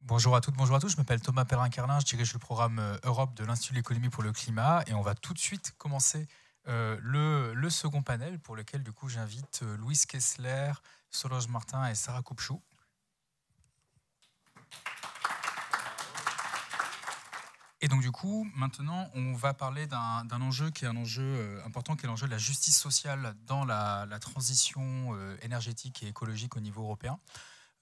Bonjour à toutes, bonjour à tous. Je m'appelle Thomas Pellerin-Carlin, je dirige le programme Europe de l'Institut de l'économie pour le climat et on va tout de suite commencer le second panel pour lequel du coup j'invite Louise Kessler, Solange Martin et Sarah Kupchou. Et donc du coup, maintenant, on va parler d'un enjeu qui est un enjeu important, qui est l'enjeu de la justice sociale dans la transition énergétique et écologique au niveau européen.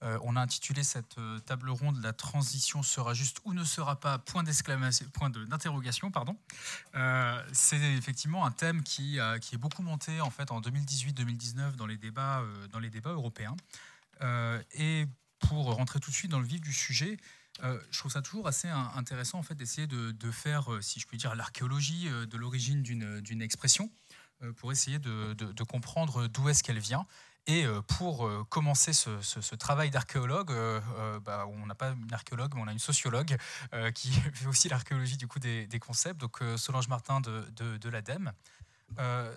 On a intitulé cette table ronde « La transition sera juste ou ne sera pas ?» point d'interrogation. C'est effectivement un thème qui est beaucoup monté en fait en 2018-2019 dans les débats européens. Et pour rentrer tout de suite dans le vif du sujet, je trouve ça toujours assez intéressant en fait, d'essayer de faire, si je puis dire, l'archéologie de l'origine d'une expression pour essayer de comprendre d'où est-ce qu'elle vient. Et pour commencer ce travail d'archéologue, on n'a pas une archéologue, mais on a une sociologue qui fait aussi l'archéologie du coup des concepts, donc Solange Martin de l'ADEME.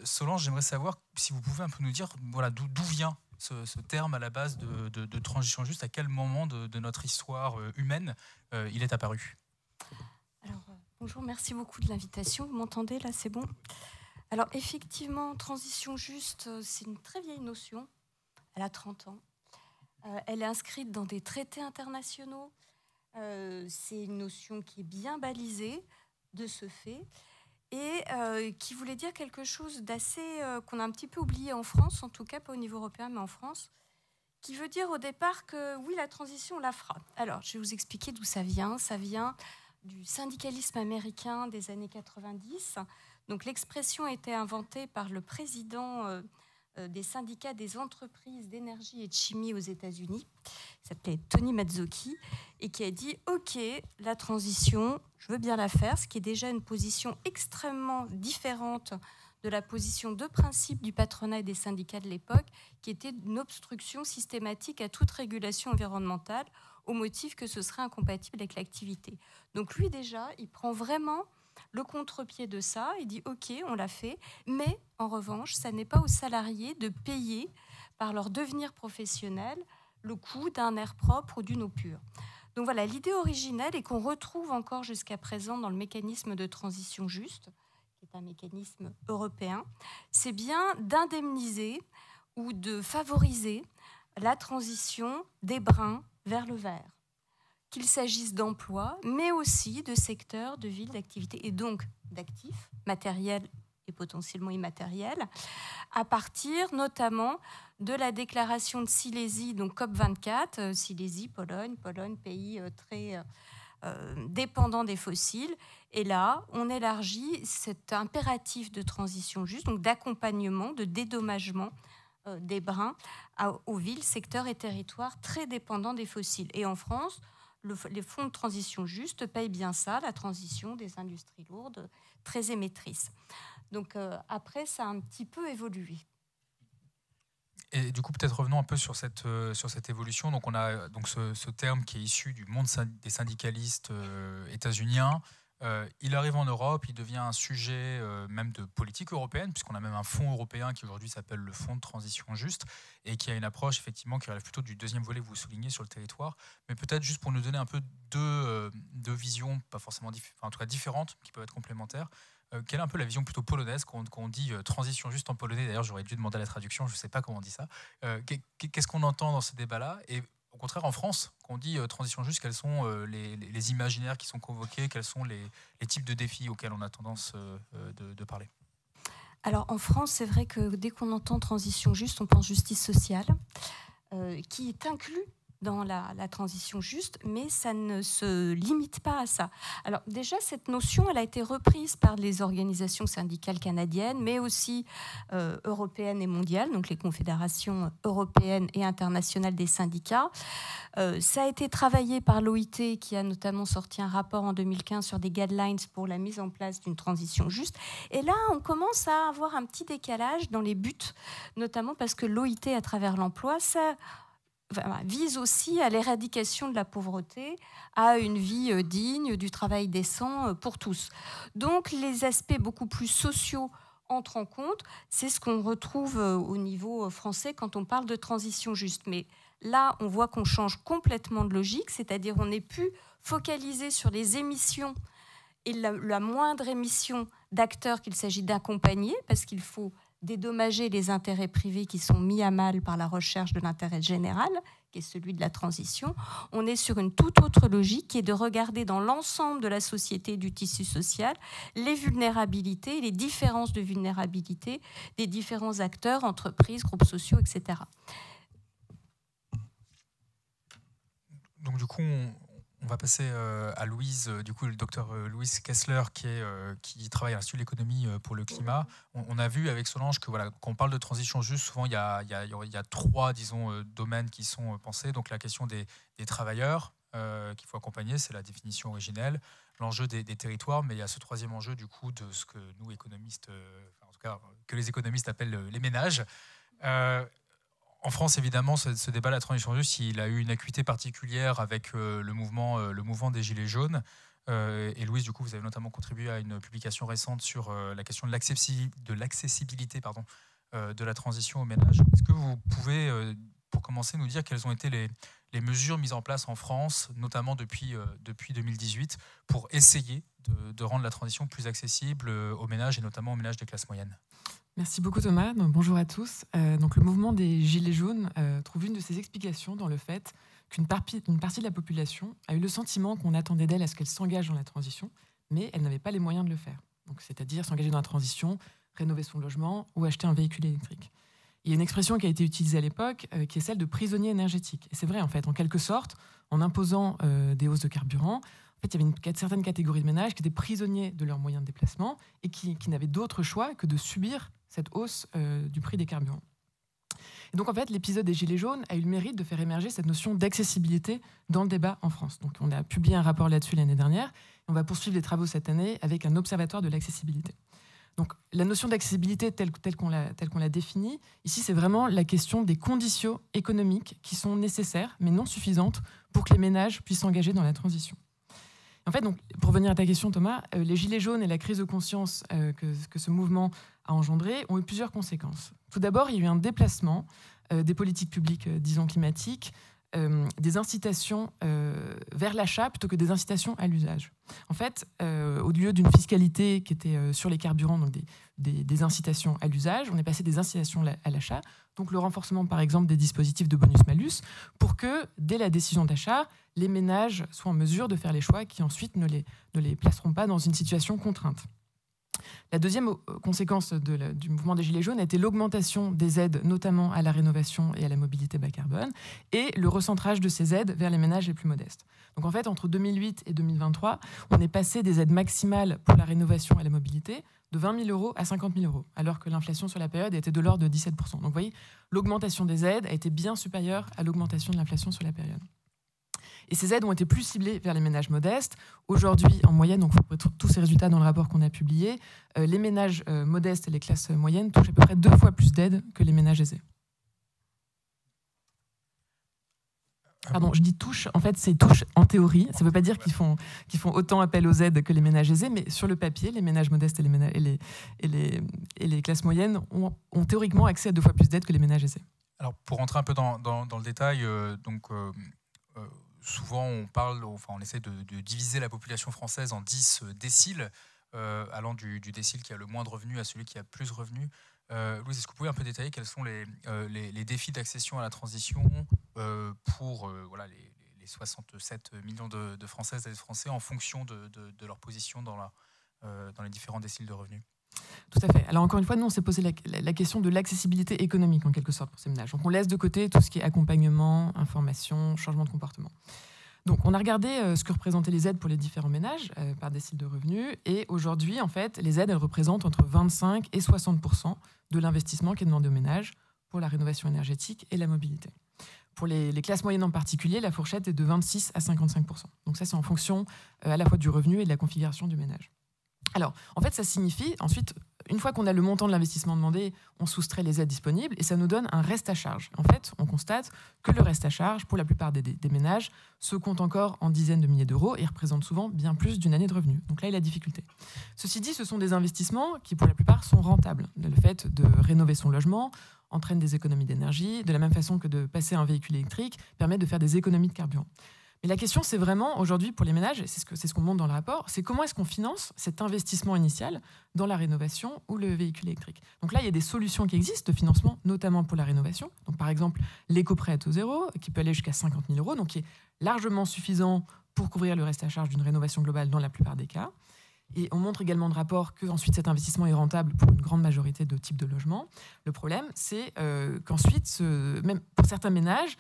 Solange, j'aimerais savoir si vous pouvez un peu nous dire voilà, d'où vient ce terme à la base de transition juste, à quel moment de notre histoire humaine il est apparu. Alors, bonjour, merci beaucoup de l'invitation. Vous m'entendez là, c'est bon? Alors effectivement, transition juste, c'est une très vieille notion. Elle a 30 ans. Elle est inscrite dans des traités internationaux. C'est une notion qui est bien balisée de ce fait et qui voulait dire quelque chose d'assez qu'on a un petit peu oublié en France, en tout cas pas au niveau européen, mais en France, qui veut dire au départ que oui, la transition, on la fera. Alors, je vais vous expliquer d'où ça vient. Ça vient du syndicalisme américain des années 90. Donc, l'expression a été inventée par le président des syndicats des entreprises d'énergie et de chimie aux États-Unis, qui s'appelait Tony Mazzocchi, et qui a dit « Ok, la transition, je veux bien la faire », ce qui est déjà une position extrêmement différente de la position de principe du patronat et des syndicats de l'époque, qui était une obstruction systématique à toute régulation environnementale, au motif que ce serait incompatible avec l'activité. Donc lui déjà, il prend vraiment le contre-pied de ça, il dit ok, on l'a fait, mais en revanche, ça n'est pas aux salariés de payer par leur devenir professionnel le coût d'un air propre ou d'une eau pure. Donc voilà, l'idée originelle et qu'on retrouve encore jusqu'à présent dans le mécanisme de transition juste, qui est un mécanisme européen, c'est bien d'indemniser ou de favoriser la transition des brins vers le vert, qu'il s'agisse d'emplois, mais aussi de secteurs, de villes, d'activités, et donc d'actifs matériels et potentiellement immatériels, à partir notamment de la déclaration de Silésie, donc COP24, Silésie, Pologne, pays très dépendant des fossiles. Et là, on élargit cet impératif de transition juste, donc d'accompagnement, de dédommagement des brins aux villes, secteurs et territoires très dépendants des fossiles. Et en France, les fonds de transition juste payent bien ça, la transition des industries lourdes très émettrices. Donc après, ça a un petit peu évolué. Et du coup, peut-être revenons un peu sur cette évolution. Donc, on a donc ce terme qui est issu du monde des syndicalistes états-uniens. Il arrive en Europe, il devient un sujet même de politique européenne, puisqu'on a même un fonds européen qui aujourd'hui s'appelle le Fonds de transition juste, et qui a une approche effectivement qui relève plutôt du deuxième volet que vous soulignez sur le territoire. Mais peut-être juste pour nous donner un peu deux visions, pas forcément en tout cas différentes, qui peuvent être complémentaires. Quelle est un peu la vision plutôt polonaise quand on dit transition juste en polonais? D'ailleurs, j'aurais dû demander la traduction, je ne sais pas comment on dit ça. Qu'est-ce qu'on entend dans ce débat-là? Et au contraire, en France, quand on dit transition juste, quels sont les imaginaires qui sont convoqués? Quels sont les types de défis auxquels on a tendance de parler? Alors, en France, c'est vrai que dès qu'on entend transition juste, on pense justice sociale, qui est inclus dans la transition juste, mais ça ne se limite pas à ça. Alors déjà, cette notion, elle a été reprise par les organisations syndicales canadiennes, mais aussi européennes et mondiales, donc les confédérations européennes et internationales des syndicats. Ça a été travaillé par l'OIT, qui a notamment sorti un rapport en 2015 sur des guidelines pour la mise en place d'une transition juste. Et là, on commence à avoir un petit décalage dans les buts, notamment parce que l'OIT, à travers l'emploi, ça vise aussi à l'éradication de la pauvreté, à une vie digne, du travail décent pour tous. Donc les aspects beaucoup plus sociaux entrent en compte. C'est ce qu'on retrouve au niveau français quand on parle de transition juste. Mais Là, on voit qu'on change complètement de logique, c'est-à-dire on n'est plus focalisé sur les émissions et la moindre émission d'acteurs qu'il s'agit d'accompagner, parce qu'il faut dédommager les intérêts privés qui sont mis à mal par la recherche de l'intérêt général, qui est celui de la transition. On est sur une toute autre logique qui est de regarder dans l'ensemble de la société, du tissu social, les vulnérabilités, les différences de vulnérabilité des différents acteurs, entreprises, groupes sociaux, etc. Donc du coup, on va passer à Louise, du coup le docteur Louise Kessler qui travaille à l'Institut de l'économie pour le climat. On a vu avec Solange que voilà, quand on parle de transition juste, souvent il y a trois domaines qui sont pensés. Donc la question des travailleurs qu'il faut accompagner, c'est la définition originelle, l'enjeu des territoires, mais il y a ce troisième enjeu du coup de ce que nous économistes, en tout cas que les économistes appellent les ménages. En France, évidemment, ce débat de la transition juste, il a eu une acuité particulière avec le mouvement des Gilets jaunes. Et Louise, du coup, vous avez notamment contribué à une publication récente sur la question de l'accessibilité de la transition aux ménages. Est-ce que vous pouvez, pour commencer, nous dire quelles ont été les mesures mises en place en France, notamment depuis 2018, pour essayer de rendre la transition plus accessible aux ménages, et notamment aux ménages des classes moyennes ? Merci beaucoup Thomas, donc, bonjour à tous. Donc, le mouvement des Gilets jaunes trouve une de ses explications dans le fait qu'une partie de la population a eu le sentiment qu'on attendait d'elle à ce qu'elle s'engage dans la transition, mais elle n'avait pas les moyens de le faire. Donc, c'est-à-dire s'engager dans la transition, rénover son logement ou acheter un véhicule électrique. Il y a une expression qui a été utilisée à l'époque qui est celle de prisonnier énergétique. Et c'est vrai, en fait, en quelque sorte, en imposant des hausses de carburant, en fait, il y avait une certaine catégorie de ménages qui étaient prisonniers de leurs moyens de déplacement et qui n'avaient d'autre choix que de subir cette hausse du prix des carburants. Et donc, en fait, l'épisode des Gilets jaunes a eu le mérite de faire émerger cette notion d'accessibilité dans le débat en France. Donc, on a publié un rapport là-dessus l'année dernière. On va poursuivre les travaux cette année avec un observatoire de l'accessibilité. Donc, la notion d'accessibilité telle qu'on l'a définie, ici, c'est vraiment la question des conditions économiques qui sont nécessaires, mais non suffisantes, pour que les ménages puissent s'engager dans la transition. En fait, donc, pour revenir à ta question, Thomas, les Gilets jaunes et la crise de conscience que ce mouvement a engendré ont eu plusieurs conséquences. Tout d'abord, il y a eu un déplacement des politiques publiques, disons climatiques, des incitations vers l'achat plutôt que des incitations à l'usage. En fait, au lieu d'une fiscalité qui était sur les carburants, donc des incitations à l'usage, on est passé des incitations à l'achat, donc le renforcement par exemple des dispositifs de bonus-malus, pour que dès la décision d'achat, les ménages soient en mesure de faire les choix qui ensuite ne les placeront pas dans une situation contrainte. La deuxième conséquence du mouvement des Gilets jaunes a été l'augmentation des aides, notamment à la rénovation et à la mobilité bas carbone, et le recentrage de ces aides vers les ménages les plus modestes. Donc en fait, entre 2008 et 2023, on est passé des aides maximales pour la rénovation et la mobilité de 20 000 euros à 50 000 euros, alors que l'inflation sur la période était de l'ordre de 17%. Donc vous voyez, l'augmentation des aides a été bien supérieure à l'augmentation de l'inflation sur la période. Et ces aides ont été plus ciblées vers les ménages modestes. Aujourd'hui, en moyenne, donc vous pourrez trouver tous ces résultats dans le rapport qu'on a publié, les ménages modestes et les classes moyennes touchent à peu près 2 fois plus d'aides que les ménages aisés. Pardon, je dis touche, en fait c'est touche en théorie, ça ne veut pas dire qu'ils font autant appel aux aides que les ménages aisés, mais sur le papier, les ménages modestes et les classes moyennes ont théoriquement accès à 2 fois plus d'aides que les ménages aisés. Alors pour rentrer un peu dans le détail, souvent on essaie de diviser la population française en 10 déciles, allant du décile qui a le moins de revenus à celui qui a plus de revenus. Louise, est-ce que vous pouvez un peu détailler quels sont les défis d'accession à la transition pour les 67 millions de Françaises et de Français en fonction de leur position dans les différents déciles de revenus ? Tout à fait. Alors encore une fois, nous on s'est posé la question de l'accessibilité économique en quelque sorte pour ces ménages. Donc on laisse de côté tout ce qui est accompagnement, information, changement de comportement. Donc on a regardé ce que représentaient les aides pour les différents ménages par décile de revenus, et aujourd'hui en fait les aides elles représentent entre 25 et 60% de l'investissement qui est demandé aux ménages pour la rénovation énergétique et la mobilité. Pour les classes moyennes en particulier, la fourchette est de 26 à 55%. Donc ça c'est en fonction à la fois du revenu et de la configuration du ménage. Alors, en fait, ça signifie ensuite une fois qu'on a le montant de l'investissement demandé, on soustrait les aides disponibles et ça nous donne un reste à charge. En fait, on constate que le reste à charge, pour la plupart des ménages, se compte encore en dizaines de milliers d'euros et représente souvent bien plus d'une année de revenus. Donc là est la difficulté. Ceci dit, ce sont des investissements qui, pour la plupart, sont rentables. Le fait de rénover son logement entraîne des économies d'énergie, de la même façon que de passer à un véhicule électrique permet de faire des économies de carburant. Mais la question, c'est vraiment, aujourd'hui, pour les ménages, et c'est ce qu'on montre dans le rapport, c'est comment est-ce qu'on finance cet investissement initial dans la rénovation ou le véhicule électrique. Donc là, il y a des solutions qui existent de financement, notamment pour la rénovation. Donc par exemple, l'éco-prêt à taux zéro, qui peut aller jusqu'à 50 000 euros, donc qui est largement suffisant pour couvrir le reste à charge d'une rénovation globale dans la plupart des cas. Et on montre également dans le rapport que ensuite cet investissement est rentable pour une grande majorité de types de logements. Le problème, c'est qu'ensuite, même pour certains ménages,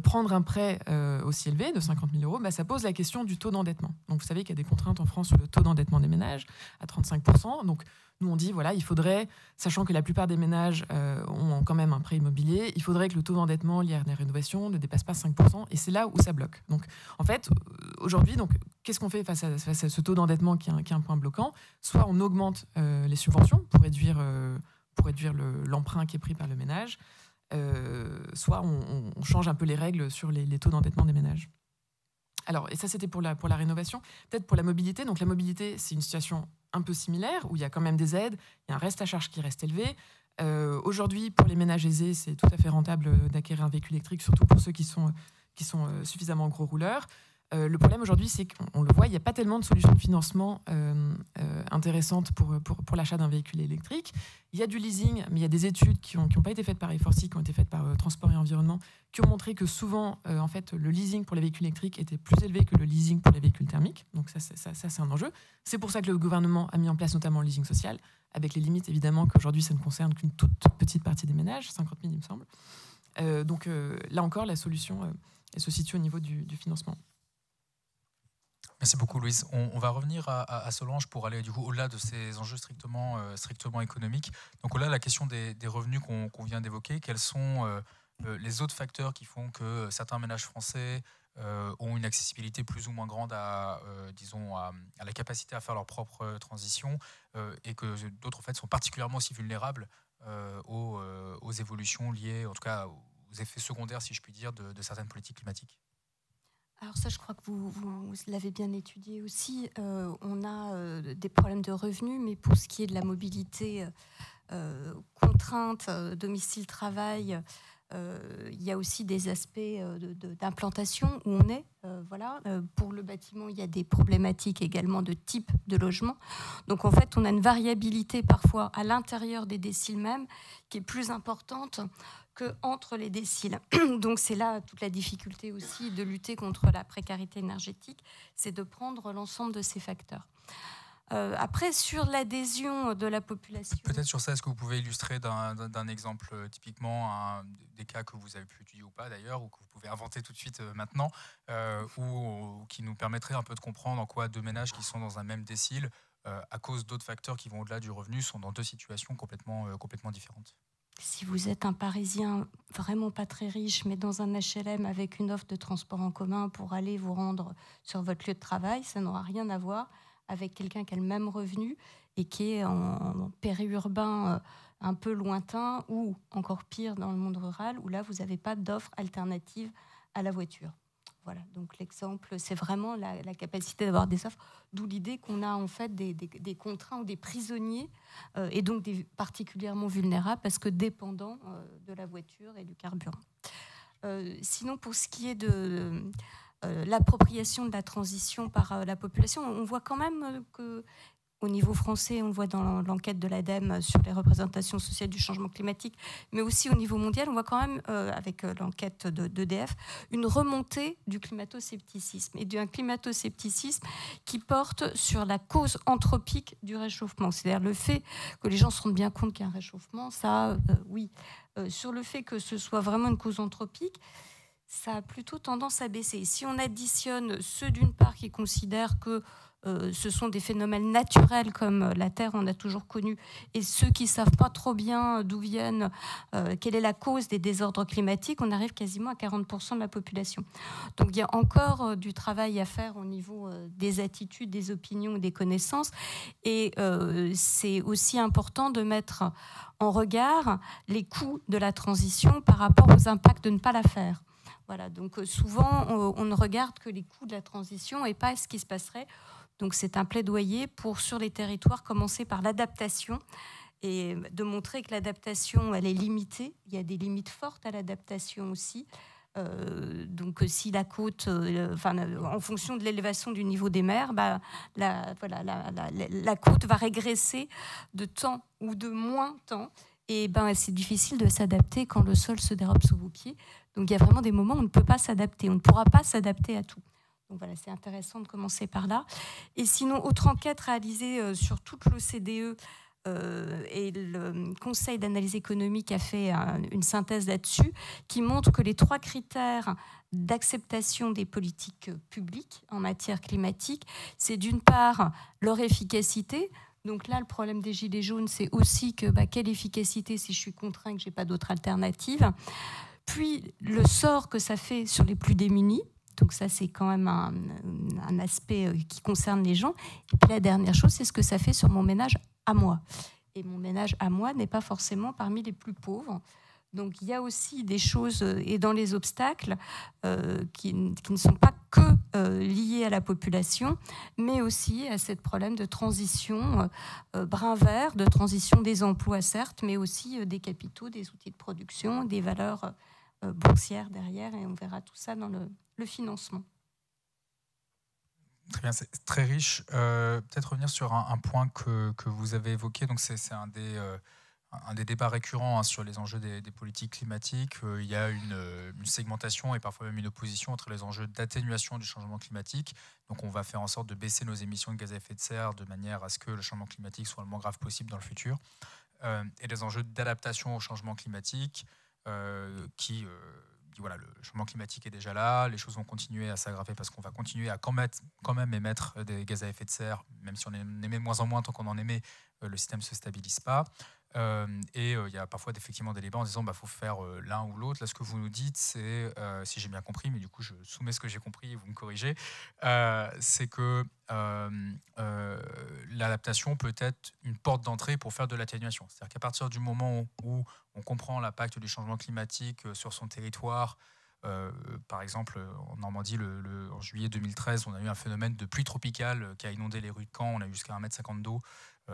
prendre un prêt aussi élevé de 50 000 euros, ça pose la question du taux d'endettement. Donc vous savez qu'il y a des contraintes en France sur le taux d'endettement des ménages à 35%. Donc nous on dit, voilà, il faudrait, sachant que la plupart des ménages ont quand même un prêt immobilier, il faudrait que le taux d'endettement lié à la rénovation ne dépasse pas 5%. Et c'est là où ça bloque. Donc en fait, aujourd'hui, qu'est-ce qu'on fait face à ce taux d'endettement qui est un point bloquant? Soit on augmente les subventions pour réduire l'emprunt qui est pris par le ménage, soit on change un peu les règles sur les taux d'endettement des ménages. Alors, et ça, c'était pour la rénovation. Peut-être pour la mobilité. Donc, la mobilité, c'est une situation un peu similaire, où il y a quand même des aides, il y a un reste à charge qui reste élevé. Aujourd'hui, pour les ménages aisés, c'est tout à fait rentable d'acquérir un véhicule électrique, surtout pour ceux qui sont suffisamment gros rouleurs. Le problème aujourd'hui, c'est qu'on le voit, il n'y a pas tellement de solutions de financement intéressantes pour l'achat d'un véhicule électrique. Il y a du leasing, mais il y a des études qui n'ont pas été faites par Eforcy, qui ont été faites par Transport et Environnement, qui ont montré que souvent, en fait, le leasing pour les véhicules électriques était plus élevé que le leasing pour les véhicules thermiques. Donc ça c'est un enjeu. C'est pour ça que le gouvernement a mis en place notamment le leasing social, avec les limites évidemment qu'aujourd'hui ça ne concerne qu'une toute petite partie des ménages, 50 000 il me semble. Donc là encore, la solution elle se situe au niveau du financement. Merci beaucoup, Louise. On va revenir à Solange pour aller du coup au-delà de ces enjeux strictement économiques. Donc au-delà de la question des revenus qu'on vient d'évoquer, quels sont les autres facteurs qui font que certains ménages français ont une accessibilité plus ou moins grande à la capacité à faire leur propre transition et que d'autres en fait sont particulièrement aussi vulnérables aux évolutions liées, en tout cas aux effets secondaires, si je puis dire, de certaines politiques climatiques? Alors ça, je crois que vous l'avez bien étudié aussi. On a des problèmes de revenus, mais pour ce qui est de la mobilité, contrainte, domicile-travail, il y a aussi des aspects d'implantation où on est. Pour le bâtiment, il y a des problématiques également de type de logement. Donc en fait, on a une variabilité parfois à l'intérieur des déciles même qui est plus importante qu'entre les déciles. Donc c'est là toute la difficulté aussi de lutter contre la précarité énergétique, c'est de prendre l'ensemble de ces facteurs. Après, sur l'adhésion de la population... Peut-être sur ça, est-ce que vous pouvez illustrer d'un exemple typiquement des cas que vous avez pu étudier ou pas d'ailleurs, ou que vous pouvez inventer tout de suite maintenant, ou qui nous permettrait un peu de comprendre en quoi deux ménages qui sont dans un même décile, à cause d'autres facteurs qui vont au-delà du revenu, sont dans deux situations complètement différentes? Si vous êtes un Parisien vraiment pas très riche, mais dans un HLM avec une offre de transport en commun pour aller vous rendre sur votre lieu de travail, ça n'aura rien à voir avec quelqu'un qui a le même revenu et qui est en périurbain un peu lointain ou encore pire dans le monde rural, où là, vous n'avez pas d'offre alternative à la voiture. Voilà, donc l'exemple, c'est vraiment la capacité d'avoir des offres, d'où l'idée qu'on a en fait des contraints ou des prisonniers et donc des particulièrement vulnérables parce que dépendants de la voiture et du carburant. Sinon, pour ce qui est de l'appropriation de la transition par la population, on voit quand même que au niveau français, on le voit dans l'enquête de l'ADEME sur les représentations sociales du changement climatique, mais aussi au niveau mondial, on voit quand même, avec l'enquête d'EDF, une remontée du climato-scepticisme et d'un climato-scepticisme qui porte sur la cause anthropique du réchauffement. C'est-à-dire le fait que les gens se rendent bien compte qu'il y a un réchauffement, ça, oui. Sur le fait que ce soit vraiment une cause anthropique, ça a plutôt tendance à baisser. Si on additionne ceux d'une part qui considèrent que ce sont des phénomènes naturels comme la Terre, on a toujours connu, et ceux qui ne savent pas trop bien d'où viennent, quelle est la cause des désordres climatiques, on arrive quasiment à 40% de la population. Donc il y a encore du travail à faire au niveau des attitudes, des opinions, des connaissances, et c'est aussi important de mettre en regard les coûts de la transition par rapport aux impacts de ne pas la faire. Voilà, donc souvent on ne regarde que les coûts de la transition et pas ce qui se passerait. Donc c'est un plaidoyer pour, sur les territoires, commencer par l'adaptation et de montrer que l'adaptation, elle est limitée. Il y a des limites fortes à l'adaptation aussi. Donc si la côte, en fonction de l'élévation du niveau des mers, la côte va régresser de temps ou de moins temps. Et c'est difficile de s'adapter quand le sol se dérobe sous vos pieds. Donc il y a vraiment des moments où on ne peut pas s'adapter. On ne pourra pas s'adapter à tout. Donc voilà, c'est intéressant de commencer par là. Et sinon, autre enquête réalisée sur toute l'OCDE, et le Conseil d'analyse économique a fait une synthèse là-dessus qui montre que les 3 critères d'acceptation des politiques publiques en matière climatique, c'est d'une part leur efficacité. Donc là, le problème des gilets jaunes, c'est aussi que quelle efficacité si je suis contraint, que je n'ai pas d'autre alternative. Puis le sort que ça fait sur les plus démunis. Donc ça, c'est quand même un aspect qui concerne les gens. Et puis la dernière chose, c'est ce que ça fait sur mon ménage à moi. Et mon ménage à moi n'est pas forcément parmi les plus pauvres. Donc il y a aussi des choses, et dans les obstacles, qui ne sont pas que liés à la population, mais aussi à ce problème de transition brun-vert, de transition des emplois certes, mais aussi des capitaux, des outils de production, des valeurs boursières derrière, et on verra tout ça dans le financement. Très bien, c'est très riche. Peut-être revenir sur un point que vous avez évoqué. Donc c'est un des débats récurrents sur les enjeux des politiques climatiques. Il y a une segmentation et parfois même une opposition entre les enjeux d'atténuation du changement climatique. Donc on va faire en sorte de baisser nos émissions de gaz à effet de serre de manière à ce que le changement climatique soit le moins grave possible dans le futur. Et les enjeux d'adaptation au changement climatique voilà, le changement climatique est déjà là, les choses vont continuer à s'aggraver parce qu'on va continuer à quand même émettre des gaz à effet de serre, même si on en émet de moins en moins, tant qu'on en émet, le système ne se stabilise pas. Et il y a parfois effectivement des débats en disant faut faire l'un ou l'autre. Là, ce que vous nous dites, c'est, si j'ai bien compris, mais du coup je soumets ce que j'ai compris et vous me corrigez, c'est que l'adaptation peut être une porte d'entrée pour faire de l'atténuation. C'est-à-dire qu'à partir du moment où on comprend l'impact du changement climatique sur son territoire, par exemple en Normandie, en juillet 2013, on a eu un phénomène de pluie tropicale qui a inondé les rues de Caen, on a eu jusqu'à 1,50 m d'eau.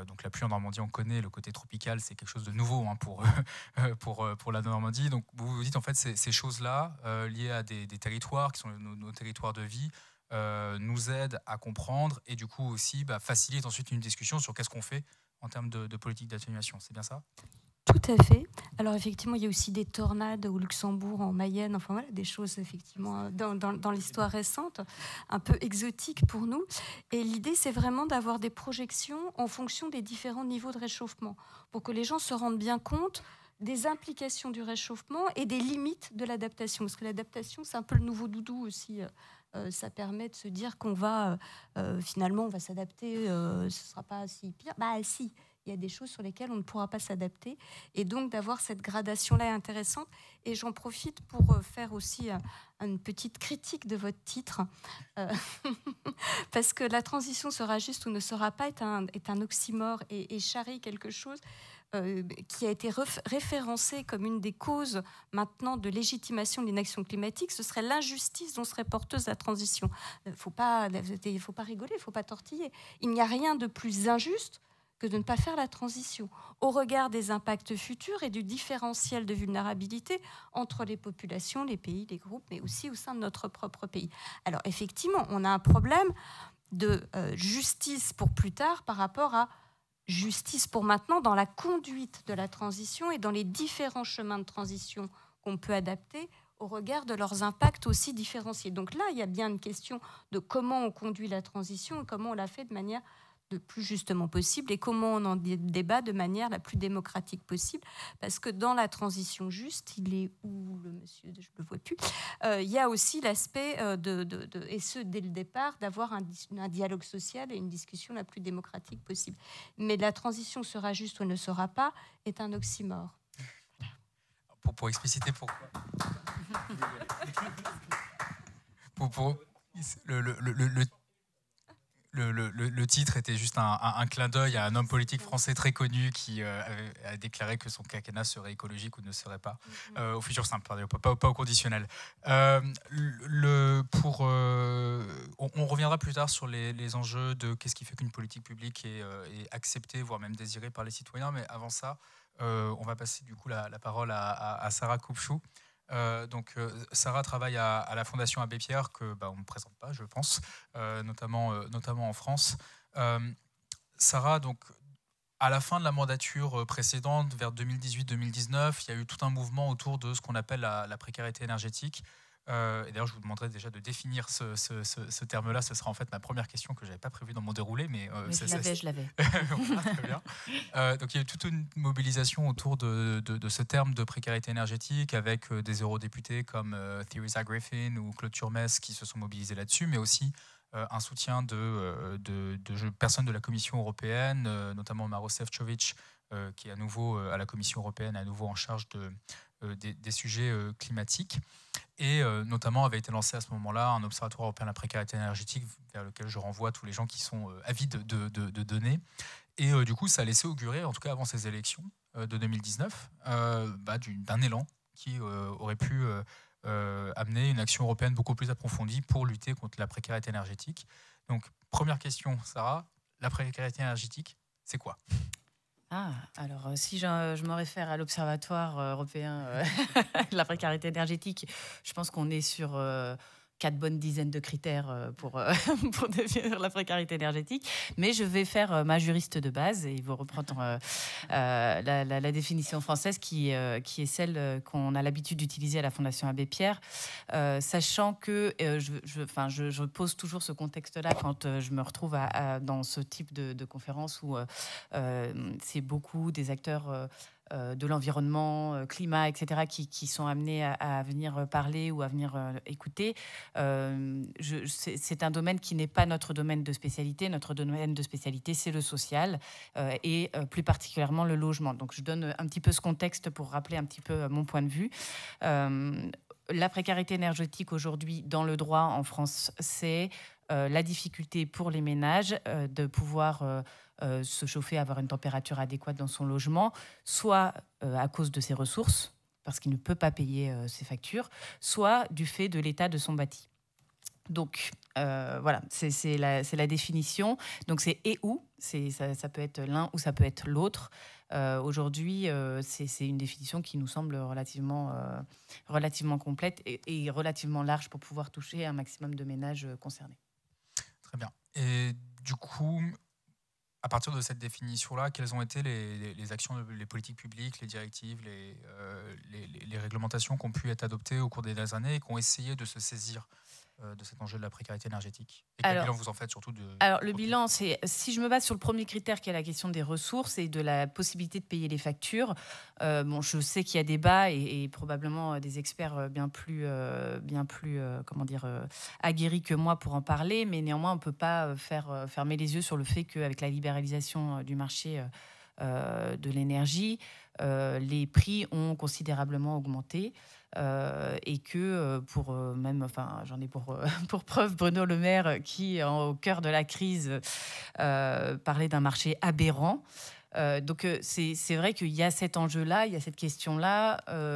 Donc la pluie en Normandie, on connaît, le côté tropical, c'est quelque chose de nouveau pour la Normandie. Donc vous vous dites en fait ces choses-là liées à des territoires qui sont nos territoires de vie nous aident à comprendre et du coup aussi facilitent ensuite une discussion sur qu'est-ce qu'on fait en termes de politique d'atténuation. C'est bien ça ? Tout à fait. Alors effectivement, il y a aussi des tornades au Luxembourg, en Mayenne, enfin voilà, des choses effectivement dans l'histoire récente, un peu exotiques pour nous. Et l'idée, c'est vraiment d'avoir des projections en fonction des différents niveaux de réchauffement, pour que les gens se rendent bien compte des implications du réchauffement et des limites de l'adaptation. Parce que l'adaptation, c'est un peu le nouveau doudou aussi. Ça permet de se dire qu'on va, finalement, on va s'adapter, ce ne sera pas si pire. Si. Il y a des choses sur lesquelles on ne pourra pas s'adapter. Et donc, d'avoir cette gradation-là est intéressante. Et j'en profite pour faire aussi une petite critique de votre titre. Parce que la transition sera juste ou ne sera pas est un oxymore et charrie quelque chose qui a été référencé comme une des causes maintenant de légitimation de l'inaction climatique. Ce serait l'injustice dont serait porteuse la transition. Il ne faut pas rigoler, il ne faut pas tortiller. Il n'y a rien de plus injuste que de ne pas faire la transition, au regard des impacts futurs et du différentiel de vulnérabilité entre les populations, les pays, les groupes, mais aussi au sein de notre propre pays. Alors effectivement, on a un problème de justice pour plus tard par rapport à justice pour maintenant dans la conduite de la transition et dans les différents chemins de transition qu'on peut adapter au regard de leurs impacts aussi différenciés. Donc là, il y a bien une question de comment on conduit la transition et comment on la fait de manière le plus justement possible et comment on en débat de manière la plus démocratique possible. Parce que dans la transition juste, il est où le monsieur, je ne le vois plus, il y a aussi l'aspect, et ce dès le départ, d'avoir un dialogue social et une discussion la plus démocratique possible. Mais la transition sera juste ou ne sera pas est un oxymore. Pour expliciter pourquoi. pour le titre était juste un clin d'œil à un homme politique français très connu qui a déclaré que son quinquennat serait écologique ou ne serait pas. Au futur simple, pardon, pas au conditionnel. On reviendra plus tard sur les enjeux de qu'est-ce qui fait qu'une politique publique est acceptée, voire même désirée par les citoyens. Mais avant ça, on va passer du coup la parole à Sarah Kupchou. Sarah travaille à la Fondation Abbé Pierre que on ne présente pas, je pense, notamment en France. Sarah, donc à la fin de la mandature précédente, vers 2018-2019, il y a eu tout un mouvement autour de ce qu'on appelle la précarité énergétique. Et d'ailleurs, je vous demanderai déjà de définir ce terme-là. Ce sera en fait ma première question que je n'avais pas prévue dans mon déroulé. Mais je l'avais. Voilà, très bien. Donc, il y a eu toute une mobilisation autour de ce terme de précarité énergétique avec des eurodéputés comme Theresa Griffin ou Claude Turmes qui se sont mobilisés là-dessus, mais aussi un soutien de personnes de la Commission européenne, notamment Maroš Šefčovič, qui est à nouveau à la Commission européenne, à nouveau en charge des sujets climatiques. Et notamment avait été lancé à ce moment-là un observatoire européen de la précarité énergétique vers lequel je renvoie tous les gens qui sont avides de données. Et du coup, ça a laissé augurer, en tout cas avant ces élections de 2019, d'un élan qui aurait pu amener une action européenne beaucoup plus approfondie pour lutter contre la précarité énergétique. Donc, première question, Sarah, la précarité énergétique, c'est quoi ? Alors si je me réfère à l'Observatoire européen de la précarité énergétique, je pense qu'on est sur 4 bonnes dizaines de critères pour définir la précarité énergétique. Mais je vais faire ma juriste de base et vous reprendre la définition française qui est celle qu'on a l'habitude d'utiliser à la Fondation Abbé Pierre, sachant que je pose toujours ce contexte-là quand je me retrouve dans ce type de conférence où c'est beaucoup des acteurs de l'environnement, climat, etc., qui sont amenés à venir parler ou à venir écouter. C'est un domaine qui n'est pas notre domaine de spécialité. Notre domaine de spécialité, c'est le social et plus particulièrement le logement. Donc, je donne un petit peu ce contexte pour rappeler un petit peu mon point de vue. La précarité énergétique aujourd'hui dans le droit en France, c'est la difficulté pour les ménages de pouvoir se chauffer, avoir une température adéquate dans son logement, soit à cause de ses ressources, parce qu'il ne peut pas payer ses factures, soit du fait de l'état de son bâti. Donc, voilà, c'est la définition. Donc, c'est et ou, ça peut être l'un ou ça peut être l'autre. Aujourd'hui, c'est une définition qui nous semble relativement complète et relativement large pour pouvoir toucher un maximum de ménages concernés. Très bien. Et du coup, à partir de cette définition-là, quelles ont été les actions, les politiques publiques, les directives, les réglementations qui ont pu être adoptées au cours des dernières années et qui ont essayé de se saisir de cet enjeu de la précarité énergétique? Et quel bilan vous en faites surtout Alors, le bilan, c'est, si je me base sur le premier critère qui est la question des ressources et de la possibilité de payer les factures, je sais qu'il y a débat et probablement des experts bien plus aguerris que moi pour en parler, mais néanmoins, on ne peut pas fermer les yeux sur le fait qu'avec la libéralisation du marché de l'énergie, les prix ont considérablement augmenté. Et que j'en ai pour preuve Bruno Le Maire qui, au cœur de la crise, parlait d'un marché aberrant. Donc c'est vrai qu'il y a cet enjeu-là, il y a cette question-là.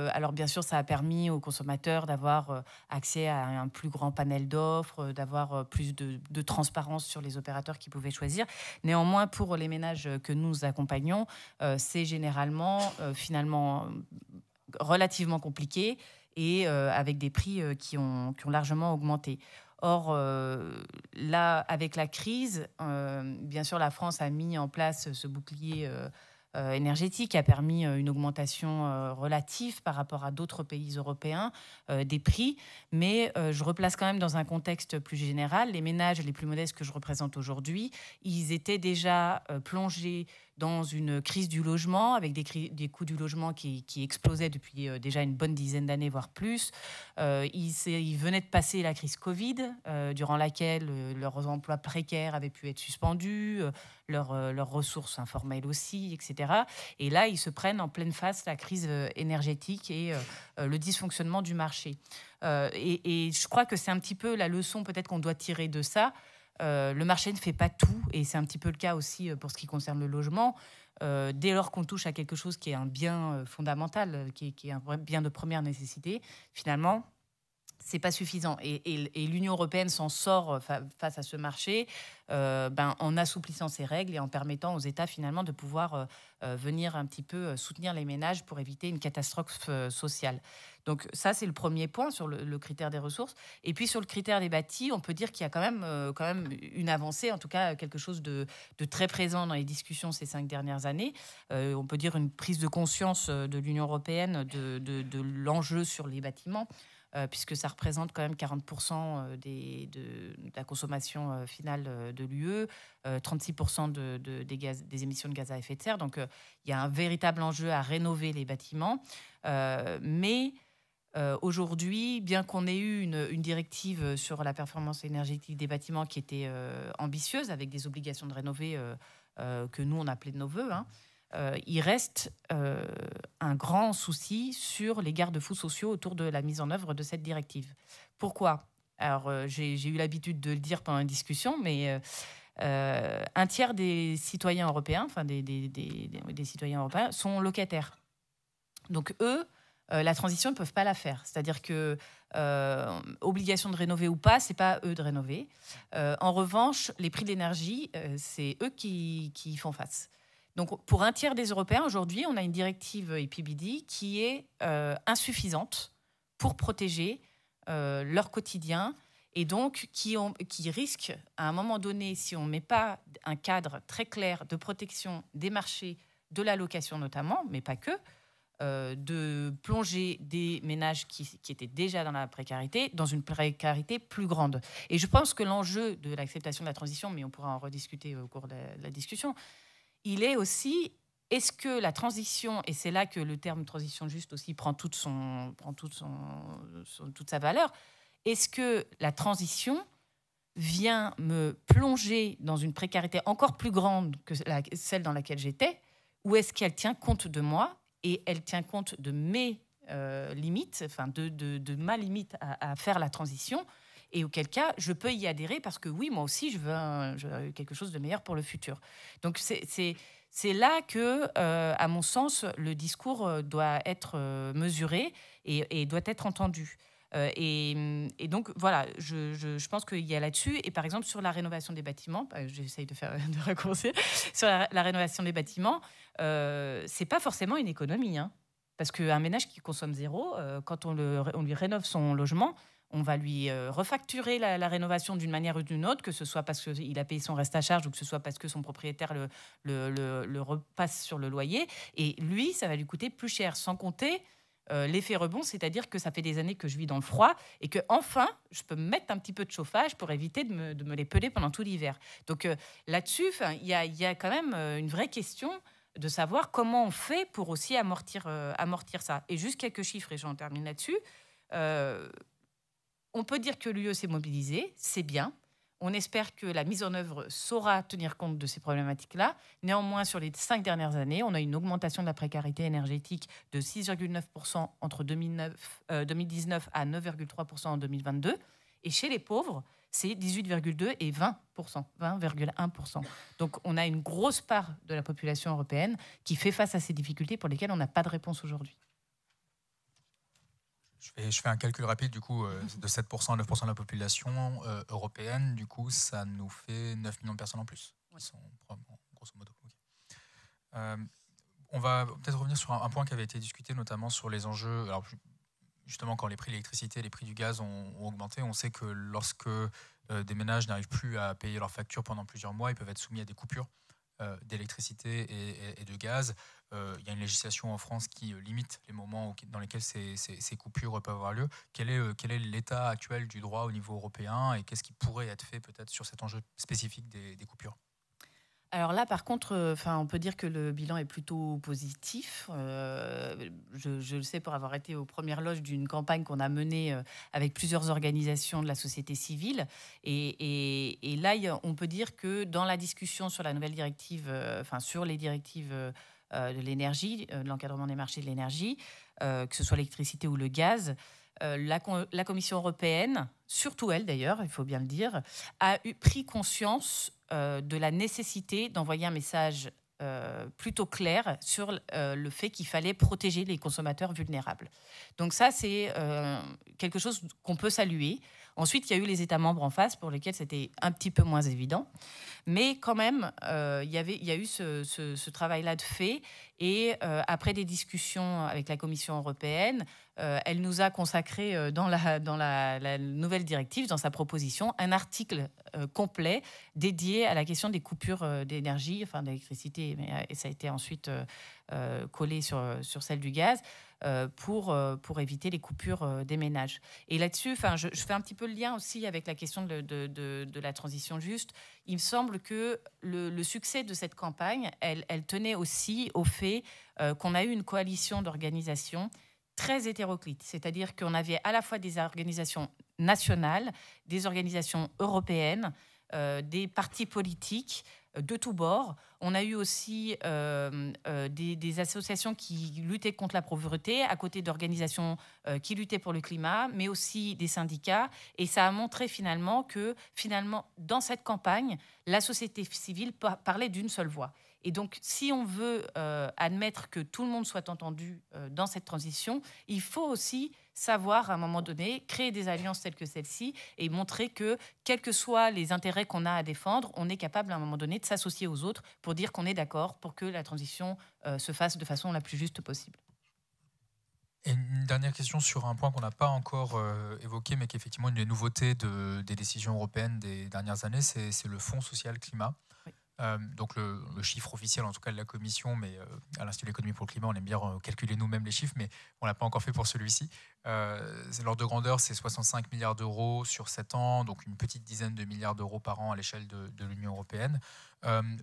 Alors bien sûr, ça a permis aux consommateurs d'avoir accès à un plus grand panel d'offres, d'avoir plus de transparence sur les opérateurs qui pouvaient choisir. Néanmoins, pour les ménages que nous accompagnons, c'est généralement finalement relativement compliqué et avec des prix qui ont largement augmenté. Or, là, avec la crise, bien sûr, la France a mis en place ce bouclier énergétique, a permis une augmentation relative par rapport à d'autres pays européens des prix. Mais je replace quand même dans un contexte plus général. Les ménages les plus modestes que je représente aujourd'hui, ils étaient déjà plongés dans une crise du logement, avec des coûts du logement qui explosaient depuis déjà une bonne dizaine d'années, voire plus. Ils venaient de passer la crise Covid, durant laquelle leurs emplois précaires avaient pu être suspendus, leurs ressources informelles aussi, etc. Et là, ils se prennent en pleine face la crise énergétique et le dysfonctionnement du marché. Et je crois que c'est un petit peu la leçon peut-être qu'on doit tirer de ça. Le marché ne fait pas tout, et c'est un petit peu le cas aussi pour ce qui concerne le logement. Dès lors qu'on touche à quelque chose qui est un bien fondamental, qui est un bien de première nécessité, finalement, c'est pas suffisant. Et l'Union européenne s'en sort face à ce marché en assouplissant ses règles et en permettant aux États finalement de pouvoir venir un petit peu soutenir les ménages pour éviter une catastrophe sociale. Donc ça, c'est le premier point sur le critère des ressources. Et puis sur le critère des bâtis, on peut dire qu'il y a quand même une avancée, en tout cas quelque chose de très présent dans les discussions ces 5 dernières années. On peut dire une prise de conscience de l'Union européenne de l'enjeu sur les bâtiments. Puisque ça représente quand même 40% de la consommation finale de l'UE, 36% des émissions de gaz à effet de serre. Donc, il y a un véritable enjeu à rénover les bâtiments. Mais aujourd'hui, bien qu'on ait eu une directive sur la performance énergétique des bâtiments qui était ambitieuse, avec des obligations de rénover que nous, on appelait de nos voeux, il reste un grand souci sur les garde-fous sociaux autour de la mise en œuvre de cette directive. Pourquoi ? Alors, j'ai eu l'habitude de le dire pendant une discussion, mais un tiers des citoyens européens, enfin des citoyens européens, sont locataires. Donc, eux, la transition, ils ne peuvent pas la faire. C'est-à-dire que obligation de rénover ou pas, ce n'est pas eux de rénover. En revanche, les prix de l'énergie, c'est eux qui y font face. Donc, pour un tiers des Européens, aujourd'hui, on a une directive EPBD qui est insuffisante pour protéger leur quotidien et donc qui risque, à un moment donné, si on ne met pas un cadre très clair de protection des marchés, de la location notamment, mais pas que, de plonger des ménages qui étaient déjà dans la précarité, dans une précarité plus grande. Et je pense que l'enjeu de l'acceptation de la transition, mais on pourra en rediscuter au cours de la discussion, il est aussi, est-ce que la transition, et c'est là que le terme transition juste aussi prend toute sa valeur, est-ce que la transition vient me plonger dans une précarité encore plus grande que celle dans laquelle j'étais, ou est-ce qu'elle tient compte de moi et elle tient compte de mes limites, enfin de ma limite à faire la transition, et auquel cas, je peux y adhérer parce que oui, moi aussi, je veux quelque chose de meilleur pour le futur. Donc, c'est là que, à mon sens, le discours doit être mesuré et doit être entendu. Et donc, voilà, je pense qu'il y a là-dessus. Et par exemple, sur la rénovation des bâtiments, j'essaye de raccourcir, sur la rénovation des bâtiments, c'est pas forcément une économie, hein, parce qu'un ménage qui consomme zéro, quand on lui rénove son logement, on va lui refacturer la rénovation d'une manière ou d'une autre, que ce soit parce qu'il a payé son reste à charge ou que ce soit parce que son propriétaire le repasse sur le loyer. Et lui, ça va lui coûter plus cher, sans compter l'effet rebond, c'est-à-dire que ça fait des années que je vis dans le froid et que enfin, je peux me mettre un petit peu de chauffage pour éviter de me les peler pendant tout l'hiver. Donc là-dessus, il y a quand même une vraie question de savoir comment on fait pour aussi amortir ça. Et juste quelques chiffres, et j'en termine là-dessus. On peut dire que l'UE s'est mobilisée, c'est bien. On espère que la mise en œuvre saura tenir compte de ces problématiques-là. Néanmoins, sur les 5 dernières années, on a une augmentation de la précarité énergétique de 6,9% entre 2019 à 9,3% en 2022. Et chez les pauvres, c'est 18,2% et 20,1%. Donc, on a une grosse part de la population européenne qui fait face à ces difficultés pour lesquelles on n'a pas de réponse aujourd'hui. Je fais un calcul rapide, du coup, de 7% à 9% de la population européenne. Du coup, ça nous fait 9 millions de personnes en plus. Qui sont grosso modo. Okay. On va peut-être revenir sur un point qui avait été discuté, notamment sur les enjeux. Alors, justement, quand les prix de l'électricité et les prix du gaz ont augmenté, on sait que lorsque des ménages n'arrivent plus à payer leurs factures pendant plusieurs mois, ils peuvent être soumis à des coupures d'électricité et de gaz. Il y a une législation en France qui limite les moments dans lesquels ces coupures peuvent avoir lieu. Quel est l'état actuel du droit au niveau européen et qu'est-ce qui pourrait être fait peut-être sur cet enjeu spécifique des coupures ? Alors là, par contre, on peut dire que le bilan est plutôt positif. Je le sais pour avoir été aux premières loges d'une campagne qu'on a menée avec plusieurs organisations de la société civile. Et là, on peut dire que dans la discussion sur la nouvelle directive, sur les directives de l'énergie, de l'encadrement des marchés de l'énergie, que ce soit l'électricité ou le gaz, la Commission européenne, surtout elle d'ailleurs, il faut bien le dire, a pris conscience de la nécessité d'envoyer un message plutôt clair sur le fait qu'il fallait protéger les consommateurs vulnérables. Donc ça, c'est quelque chose qu'on peut saluer. Ensuite, il y a eu les États membres en face pour lesquels c'était un petit peu moins évident. Mais quand même, il y a eu ce travail-là de fait. Et après des discussions avec la Commission européenne, elle nous a consacré dans la nouvelle directive, dans sa proposition, un article complet dédié à la question des coupures d'énergie, d'électricité, et ça a été ensuite collé sur celle du gaz, pour éviter les coupures des ménages. Et là-dessus, je fais un petit peu le lien aussi avec la question de la transition juste. Il me semble que le succès de cette campagne, elle tenait aussi au fait qu'on a eu une coalition d'organisations très hétéroclite, c'est-à-dire qu'on avait à la fois des organisations nationales, des organisations européennes, des partis politiques de tous bords. On a eu aussi des associations qui luttaient contre la pauvreté, à côté d'organisations qui luttaient pour le climat, mais aussi des syndicats. Et ça a montré finalement que, dans cette campagne, la société civile parlait d'une seule voix. Et donc, si on veut admettre que tout le monde soit entendu dans cette transition, il faut aussi savoir, à un moment donné, créer des alliances telles que celle-ci et montrer que, quels que soient les intérêts qu'on a à défendre, on est capable, à un moment donné, de s'associer aux autres pour dire qu'on est d'accord pour que la transition se fasse de façon la plus juste possible. Et une dernière question sur un point qu'on n'a pas encore évoqué, mais qui est effectivement une des nouveautés des décisions européennes des dernières années, c'est le Fonds social climat. Oui. Donc le chiffre officiel, en tout cas de la Commission, mais à l'Institut de l'économie pour le climat, on aime bien calculer nous-mêmes les chiffres, mais on ne l'a pas encore fait pour celui-ci. L'ordre de grandeur, c'est 65 milliards d'euros sur 7 ans, donc une petite dizaine de milliards d'euros par an à l'échelle de l'Union européenne.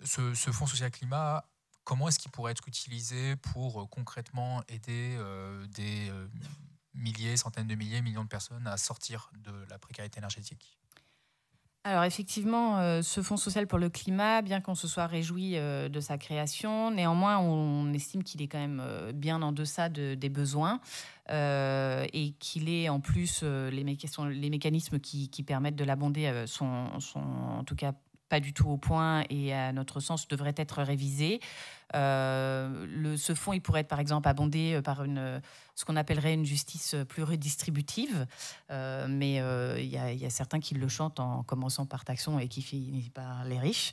Ce Fonds social climat, comment est-ce qu'il pourrait être utilisé pour concrètement aider des milliers, centaines de milliers, millions de personnes à sortir de la précarité énergétique ? Alors effectivement, ce Fonds social pour le climat, bien qu'on se soit réjoui de sa création, néanmoins on estime qu'il est quand même bien en deçà des besoins et qu'il est en plus les mécanismes qui permettent de l'abonder sont en tout cas pas du tout au point et à notre sens devrait être révisé. Ce fonds, il pourrait être par exemple abondé par ce qu'on appellerait une justice plus redistributive, mais il y a certains qui le chantent en commençant par taxons et qui finissent par les riches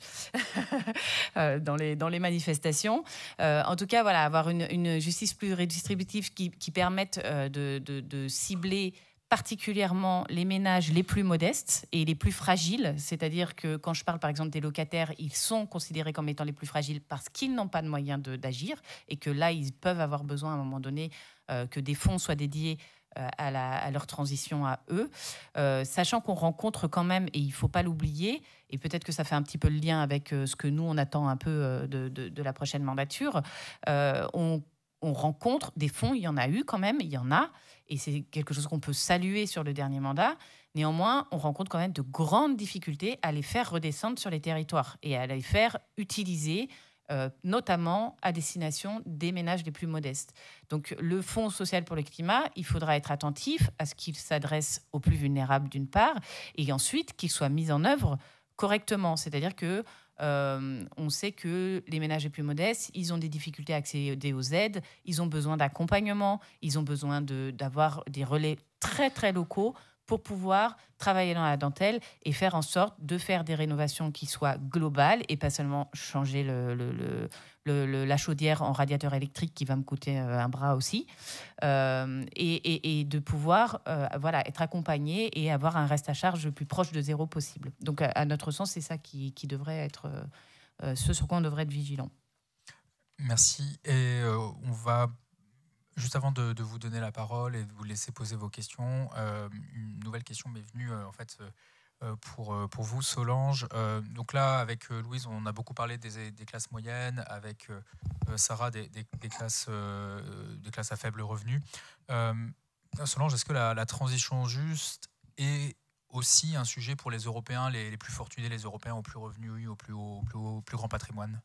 dans les manifestations. En tout cas, voilà, avoir une justice plus redistributive qui permette de cibler particulièrement les ménages les plus modestes et les plus fragiles, c'est-à-dire que quand je parle par exemple des locataires, ils sont considérés comme étant les plus fragiles parce qu'ils n'ont pas de moyens d'agir et que là, ils peuvent avoir besoin à un moment donné que des fonds soient dédiés à leur transition à eux, sachant qu'on rencontre quand même, et il ne faut pas l'oublier, et peut-être que ça fait un petit peu le lien avec ce que nous, on attend un peu de la prochaine mandature, on rencontre des fonds, il y en a eu quand même, il y en a, et c'est quelque chose qu'on peut saluer sur le dernier mandat. Néanmoins, on rencontre quand même de grandes difficultés à les faire redescendre sur les territoires et à les faire utiliser, notamment à destination des ménages les plus modestes. Donc le Fonds social pour le climat, il faudra être attentif à ce qu'il s'adresse aux plus vulnérables d'une part, et ensuite qu'il soit mis en œuvre correctement. C'est-à-dire que on sait que les ménages les plus modestes, ils ont des difficultés à accéder aux aides, ils ont besoin d'accompagnement, ils ont besoin d'avoir des relais très très locaux pour pouvoir travailler dans la dentelle et faire en sorte de faire des rénovations qui soient globales et pas seulement changer la chaudière en radiateur électrique qui va me coûter un bras aussi, et de pouvoir être accompagné et avoir un reste à charge le plus proche de zéro possible. Donc à notre sens, c'est ça qui devrait être ce sur quoi on devrait être vigilant. Merci. Et on va, juste avant de vous donner la parole et de vous laisser poser vos questions, une nouvelle question m'est venue en fait pour vous, Solange. Donc là, avec Louise, on a beaucoup parlé des classes moyennes, avec Sarah, des classes à faible revenu. Solange, est-ce que la transition juste est aussi un sujet pour les Européens, les plus fortunés, les Européens aux plus revenus, au plus grand patrimoine?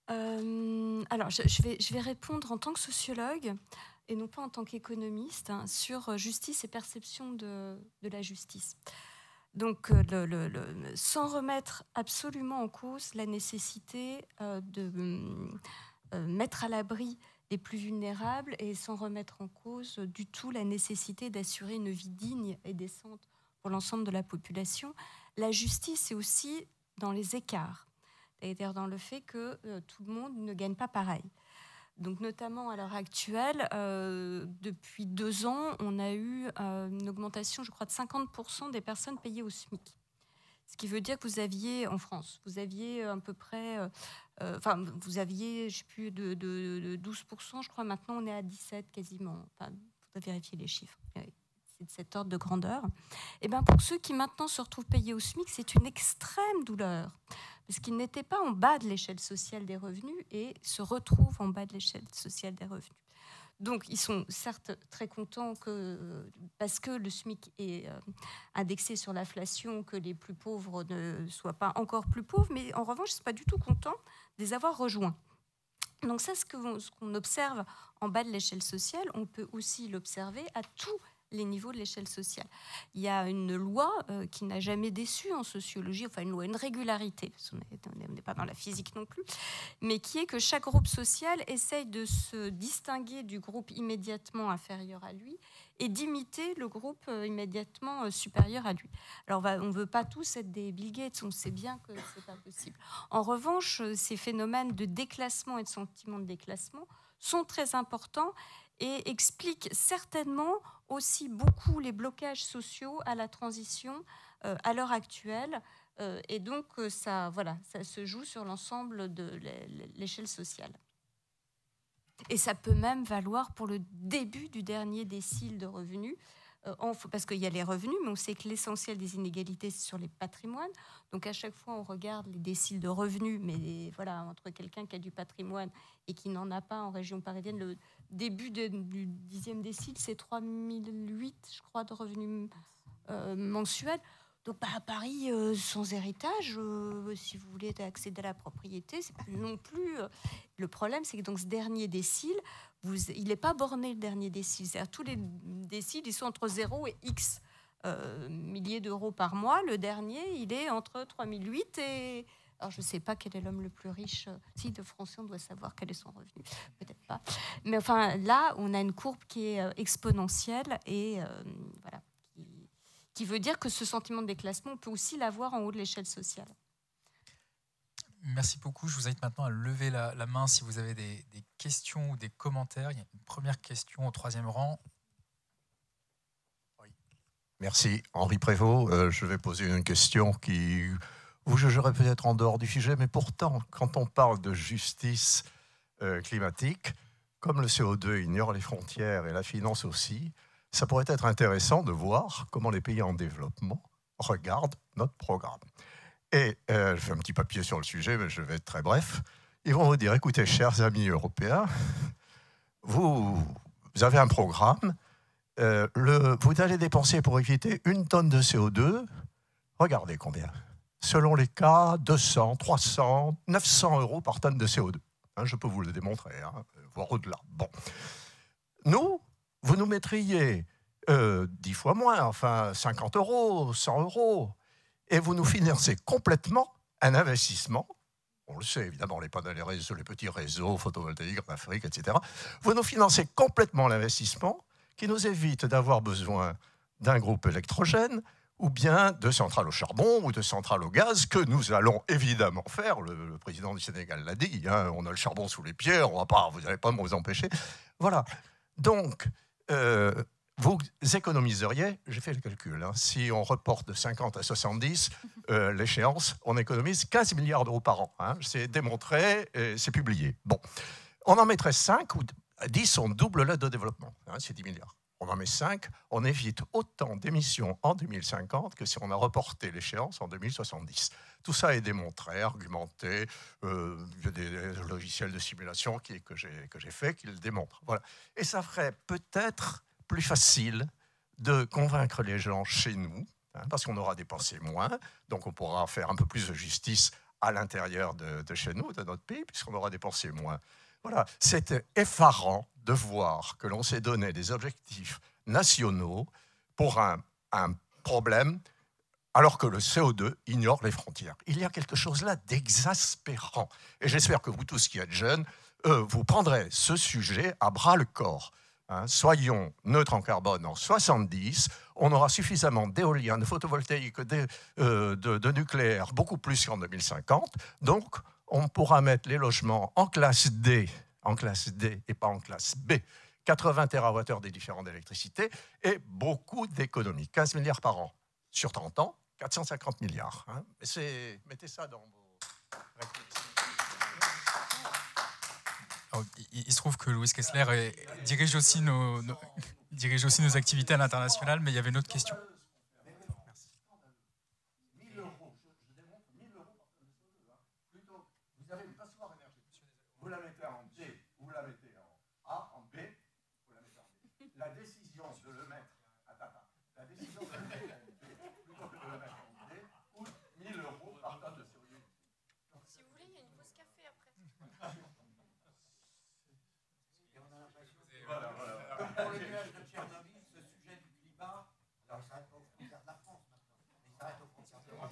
Alors, je vais répondre en tant que sociologue et non pas en tant qu'économiste sur justice et perception de la justice. Donc, sans remettre absolument en cause la nécessité de mettre à l'abri les plus vulnérables et sans remettre en cause du tout la nécessité d'assurer une vie digne et décente pour l'ensemble de la population, la justice est aussi dans les écarts. C'est-à-dire dans le fait que tout le monde ne gagne pas pareil. Donc notamment à l'heure actuelle, depuis 2 ans, on a eu une augmentation, je crois, de 50% des personnes payées au SMIC. Ce qui veut dire que vous aviez, en France, vous aviez à peu près, vous aviez, je ne sais plus, de 12%, je crois, maintenant on est à 17% quasiment. Enfin, il faudrait vérifier les chiffres. C'est de cet ordre de grandeur. Et bien pour ceux qui maintenant se retrouvent payés au SMIC, c'est une extrême douleur. Parce qu'ils n'étaient pas en bas de l'échelle sociale des revenus et se retrouvent en bas de l'échelle sociale des revenus. Donc, ils sont certes très contents parce que le SMIC est indexé sur l'inflation, que les plus pauvres ne soient pas encore plus pauvres, mais en revanche, ils ne sont pas du tout contents de les avoir rejoints. Donc ça, ce qu'on observe en bas de l'échelle sociale, on peut aussi l'observer à tous les niveaux de l'échelle sociale. Il y a une loi qui n'a jamais déçu en sociologie, enfin une loi, une régularité, parce qu'on n'est pas dans la physique non plus, mais qui est que chaque groupe social essaye de se distinguer du groupe immédiatement inférieur à lui et d'imiter le groupe immédiatement supérieur à lui. Alors on ne veut pas tous être des Bill Gates, on sait bien que ce n'est pas possible. En revanche, ces phénomènes de déclassement et de sentiment de déclassement sont très importants et explique certainement aussi beaucoup les blocages sociaux à la transition à l'heure actuelle. Et donc, ça se joue sur l'ensemble de l'échelle sociale. Et ça peut même valoir pour le début du dernier décile de revenus, parce qu'il y a les revenus, mais on sait que l'essentiel des inégalités, c'est sur les patrimoines. Donc, à chaque fois, on regarde les déciles de revenus, mais voilà, entre quelqu'un qui a du patrimoine et qui n'en a pas en région parisienne, le début du 10e décile, c'est 3008, je crois, de revenus mensuels. Donc, à Paris, sans héritage, si vous voulez accéder à la propriété, c'est pas non plus... Le problème, c'est que dans ce dernier décile, il n'est pas borné, le dernier décile. C'est-à-dire tous les déciles, ils sont entre 0 et X milliers d'euros par mois. Le dernier, il est entre 3008 et... Alors, je ne sais pas quel est l'homme le plus riche. Si, de Français, on doit savoir quel est son revenu. Peut-être pas. Mais enfin, là, on a une courbe qui est exponentielle et voilà, qui veut dire que ce sentiment de déclassement, on peut aussi l'avoir en haut de l'échelle sociale. Merci beaucoup. Je vous invite maintenant à lever la main si vous avez des questions ou des commentaires. Il y a une première question au 3e rang. Oui. Merci. Henri Prévost. Je vais poser une question qui vous jugerez peut-être en dehors du sujet, mais pourtant, quand on parle de justice climatique, comme le CO2 ignore les frontières et la finance aussi, ça pourrait être intéressant de voir comment les pays en développement regardent notre programme. Et je fais un petit papier sur le sujet, mais je vais être très bref. Ils vont vous dire, écoutez, chers amis européens, vous avez un programme, vous allez dépenser pour éviter 1 tonne de CO2, regardez combien. Selon les cas, 200, 300, 900 euros par tonne de CO2. Hein, je peux vous le démontrer, voire au-delà. Bon. Nous, vous nous mettriez 10 fois moins, enfin 50 euros, 100 euros, et vous nous financez complètement un investissement, on le sait évidemment, les panneaux, les réseaux, les petits réseaux photovoltaïques en Afrique, etc. Vous nous financez complètement l'investissement qui nous évite d'avoir besoin d'un groupe électrogène ou bien de centrales au charbon ou de centrales au gaz, que nous allons évidemment faire. Le président du Sénégal l'a dit, on a le charbon sous les pieds, vous n'allez pas nous empêcher. Voilà. Donc, vous économiseriez, j'ai fait le calcul, si on reporte de 50 à 70 l'échéance, on économise 15 milliards d'euros par an. C'est démontré, c'est publié. Bon, on en mettrait 5 ou 10, on double l'aide au développement, c'est 10 milliards. On en met 5, on évite autant d'émissions en 2050 que si on a reporté l'échéance en 2070. Tout ça est démontré, argumenté. Il y a des logiciels de simulation que j'ai fait qui le démontrent. Voilà. Et ça ferait peut-être plus facile de convaincre les gens chez nous, parce qu'on aura dépensé moins, donc on pourra faire un peu plus de justice à l'intérieur de chez nous, de notre pays, puisqu'on aura dépensé moins. Voilà, c'est effarant de voir que l'on s'est donné des objectifs nationaux pour un problème, alors que le CO2 ignore les frontières. Il y a quelque chose là d'exaspérant. Et j'espère que vous tous qui êtes jeunes, vous prendrez ce sujet à bras-le-corps. Soyons neutres en carbone en 70, on aura suffisamment d'éolien, de photovoltaïque, de nucléaire, beaucoup plus qu'en 2050. Donc, on pourra mettre les logements en classe D et pas en classe B. 80 TWh des différents d'électricité et beaucoup d'économies. 15 milliards par an. Sur 30 ans, 450 milliards. Mettez ça dans vos réflexions. Alors, il se trouve que Louis Kessler dirige aussi nos activités à l'international, mais il y avait une autre question. Vous la mettez en D, vous la mettez en A, en B, vous la mettez en B. La décision de le mettre, la décision de le mettre en B, plutôt que de le mettre en D, coûte 1 000 € par tonne de CO2. Si vous voulez, il y a une pause café après. Voilà. Comme pour le nuage de Tchernobyl, ce sujet du climat, alors il s'arrête pas aux frontières de la France maintenant, il s'arrête aux frontières de l'Europe.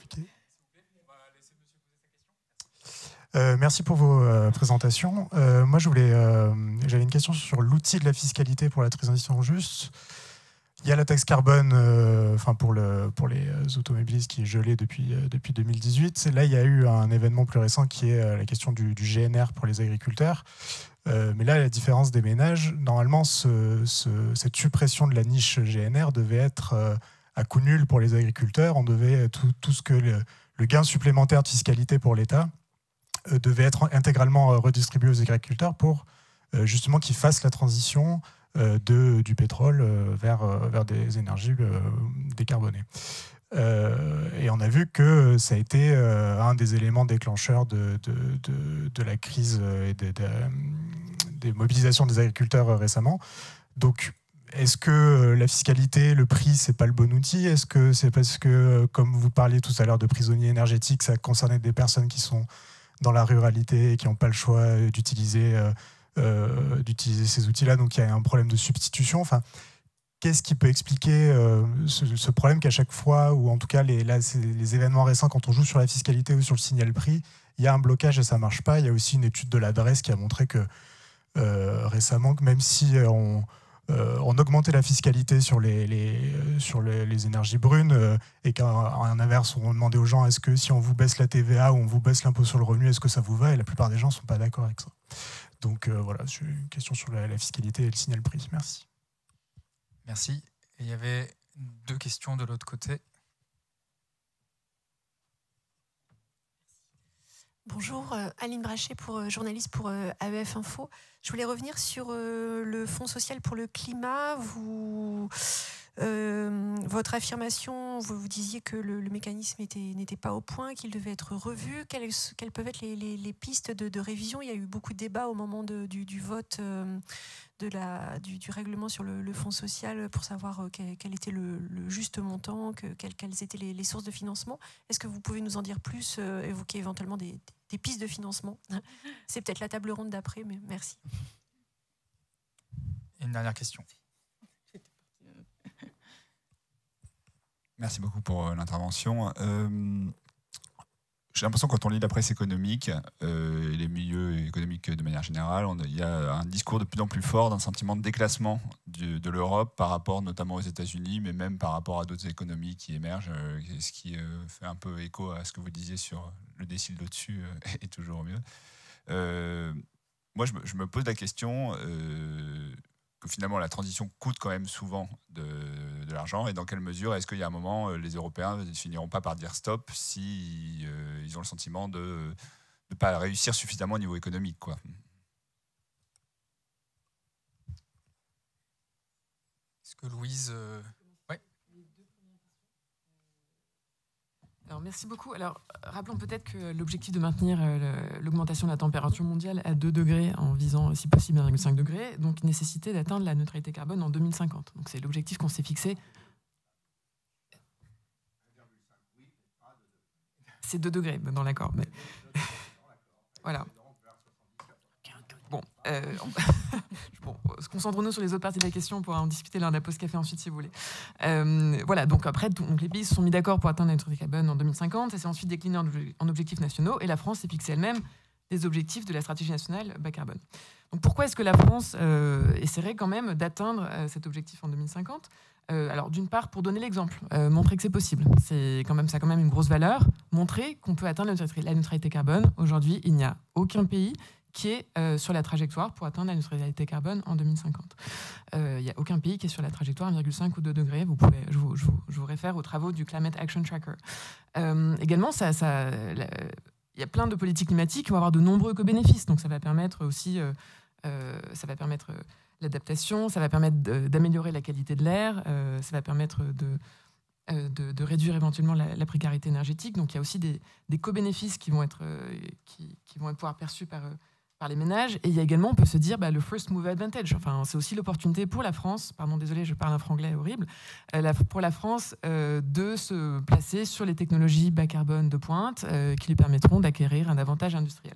Merci pour vos présentations. Moi, j'avais une question sur l'outil de la fiscalité pour la transition juste. Il y a la taxe carbone pour les automobilistes qui est gelée depuis 2018. Là, il y a eu un événement plus récent qui est la question du GNR pour les agriculteurs. Mais là, à la différence des ménages, normalement, cette suppression de la niche GNR devait être à coût nul pour les agriculteurs. On devait tout ce que le gain supplémentaire de fiscalité pour l'État devait être intégralement redistribué aux agriculteurs pour justement qu'ils fassent la transition du pétrole vers des énergies décarbonées. Et on a vu que ça a été un des éléments déclencheurs de la crise et des mobilisations des agriculteurs récemment. Donc, est-ce que la fiscalité, le prix, c'est pas le bon outil? Est-ce que c'est parce que, comme vous parliez tout à l'heure de prisonniers énergétiques, ça concernait des personnes qui sont dans la ruralité et qui n'ont pas le choix d'utiliser ces outils-là, donc il y a un problème de substitution. Enfin, qu'est-ce qui peut expliquer ce problème qu'à chaque fois, ou en tout cas les événements récents, quand on joue sur la fiscalité ou sur le signal prix, il y a un blocage et ça ne marche pas. Il y a aussi une étude de l'adresse qui a montré que récemment, que même si on augmentait la fiscalité sur les énergies brunes et qu'en inverse, on demandait aux gens est-ce que si on vous baisse la TVA ou on vous baisse l'impôt sur le revenu, est-ce que ça vous va? Et la plupart des gens ne sont pas d'accord avec ça. Donc voilà, c'est une question sur la fiscalité et le signal prix. Merci. Merci. Et il y avait 2 questions de l'autre côté. Bonjour, Aline Brachet, journaliste pour AEF Info. Je voulais revenir sur le Fonds social pour le climat. Votre affirmation, vous disiez que le mécanisme n'était pas au point, qu'il devait être revu. Quelles peuvent être les pistes de révision? Il y a eu beaucoup de débats au moment du vote du règlement sur le fonds social pour savoir quel était le juste montant, quelles étaient les sources de financement. Est-ce que vous pouvez nous en dire plus, évoquer éventuellement des pistes de financement? C'est peut-être la table ronde d'après, mais merci. Et une dernière question. Merci beaucoup pour l'intervention. J'ai l'impression que quand on lit la presse économique et les milieux économiques de manière générale, il y a un discours de plus en plus fort d'un sentiment de déclassement de l'Europe par rapport notamment aux États-Unis, mais même par rapport à d'autres économies qui émergent, ce qui fait un peu écho à ce que vous disiez sur le décile d'au-dessus est toujours mieux. Moi, je me pose la question, que finalement la transition coûte quand même souvent de l'argent, et dans quelle mesure est-ce qu'il y a un moment, les Européens ne finiront pas par dire stop si ils ont le sentiment de ne pas réussir suffisamment au niveau économique, quoi. Est-ce que Louise... Alors, merci beaucoup. Alors, rappelons peut-être que l'objectif de maintenir l'augmentation de la température mondiale à 2 degrés en visant, si possible, 1,5 degré, donc nécessité d'atteindre la neutralité carbone en 2050. Donc, c'est l'objectif qu'on s'est fixé. C'est 2 degrés dans l'accord. Mais... voilà. Bon, concentrons-nous sur les autres parties de la question. On pourra en discuter lors de la pause café ensuite, si vous voulez. Voilà, donc après, les pays se sont mis d'accord pour atteindre la neutralité carbone en 2050. Ça s'est ensuite décliné en objectifs nationaux. Et la France s'est fixé elle-même des objectifs de la stratégie nationale bas carbone. Donc pourquoi est-ce que la France essaierait quand même d'atteindre cet objectif en 2050 ? Alors d'une part, pour donner l'exemple, montrer que c'est possible. Ça a quand même une grosse valeur. Montrer qu'on peut atteindre la neutralité carbone. Aujourd'hui, il n'y a aucun pays qui est sur la trajectoire pour atteindre la neutralité carbone en 2050. Il n'y a aucun pays qui est sur la trajectoire 1,5 ou 2 degrés. Je vous réfère aux travaux du Climate Action Tracker. Également, il y a plein de politiques climatiques qui vont avoir de nombreux co-bénéfices. Donc ça va permettre aussi l'adaptation, ça va permettre d'améliorer la qualité de l'air, ça va permettre de réduire éventuellement la précarité énergétique. Donc il y a aussi des co-bénéfices qui vont être pouvoir perçus par les ménages. Et il y a également, on peut se dire, le first mover advantage. Enfin, c'est aussi l'opportunité pour la France, pardon, désolé, je parle un franglais horrible, pour la France de se placer sur les technologies bas carbone de pointe qui lui permettront d'acquérir un avantage industriel.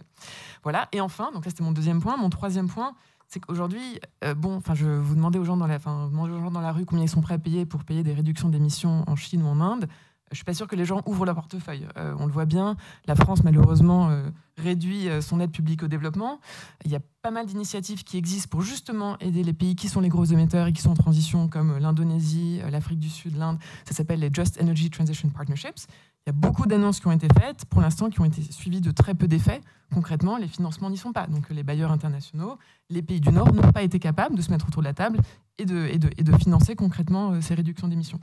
Voilà. Et enfin, donc là c'était mon deuxième point. Mon troisième point, c'est qu'aujourd'hui, je vous demandais aux gens dans la rue combien ils sont prêts à payer pour payer des réductions d'émissions en Chine ou en Inde. Je ne suis pas sûre que les gens ouvrent leur portefeuille. On le voit bien, la France, malheureusement, réduit son aide publique au développement. Il y a pas mal d'initiatives qui existent pour justement aider les pays qui sont les gros émetteurs et qui sont en transition, comme l'Indonésie, l'Afrique du Sud, l'Inde. Ça s'appelle les Just Energy Transition Partnerships. Il y a beaucoup d'annonces qui ont été faites, pour l'instant, qui ont été suivies de très peu d'effets. Concrètement, les financements n'y sont pas. Donc les bailleurs internationaux, les pays du Nord n'ont pas été capables de se mettre autour de la table et de financer concrètement ces réductions d'émissions.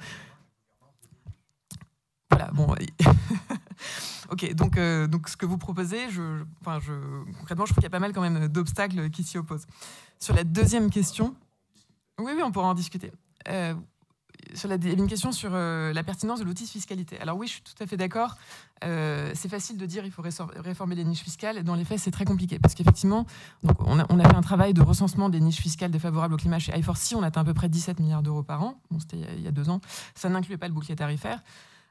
Voilà, bon. Ok, donc ce que vous proposez, concrètement, je trouve qu'il y a pas mal quand même d'obstacles qui s'y opposent. Sur la deuxième question, oui, on pourra en discuter. Il y avait une question sur la pertinence de l'outil de fiscalité. Alors oui, je suis tout à fait d'accord. C'est facile de dire qu'il faut réformer les niches fiscales. Dans les faits, c'est très compliqué. Parce qu'effectivement, on a fait un travail de recensement des niches fiscales défavorables au climat chez I4C. On atteint à peu près 17 milliards d'euros par an. Bon, c'était il y a 2 ans. Ça n'incluait pas le bouclier tarifaire.